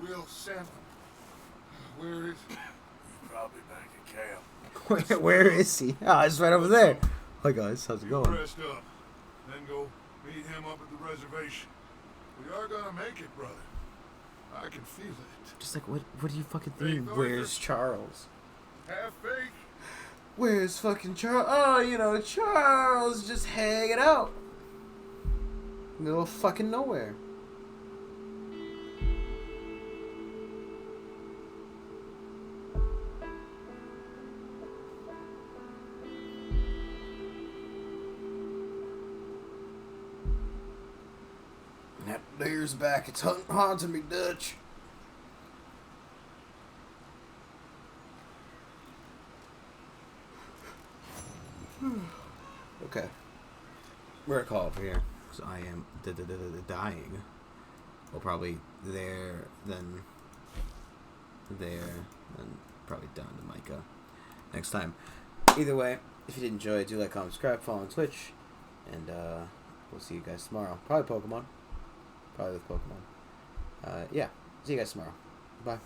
we'll send him. Where is he?
He's probably back in camp.
Where is he? Oh, it's right over there. Hi guys, how's it
You
going?
rest up. Then go meet him up at the reservation. We are gonna make it, brother. I can feel it.
Just like, what do you fucking
Hey,
think?
Arthur.
Where's Charles?
Have faith.
Where's fucking Charles? Oh, you know, Charles just hanging out. Middle of fucking nowhere. That deer's back. It's haunting me, Dutch. Okay. We're at call over here. So I am dying. Well, probably there, then probably down to Micah next time. Either way, if you did enjoy, do like, comment, subscribe, follow on Twitch, and we'll see you guys tomorrow. Probably Pokemon. Probably with Pokemon. Yeah. See you guys tomorrow. Bye.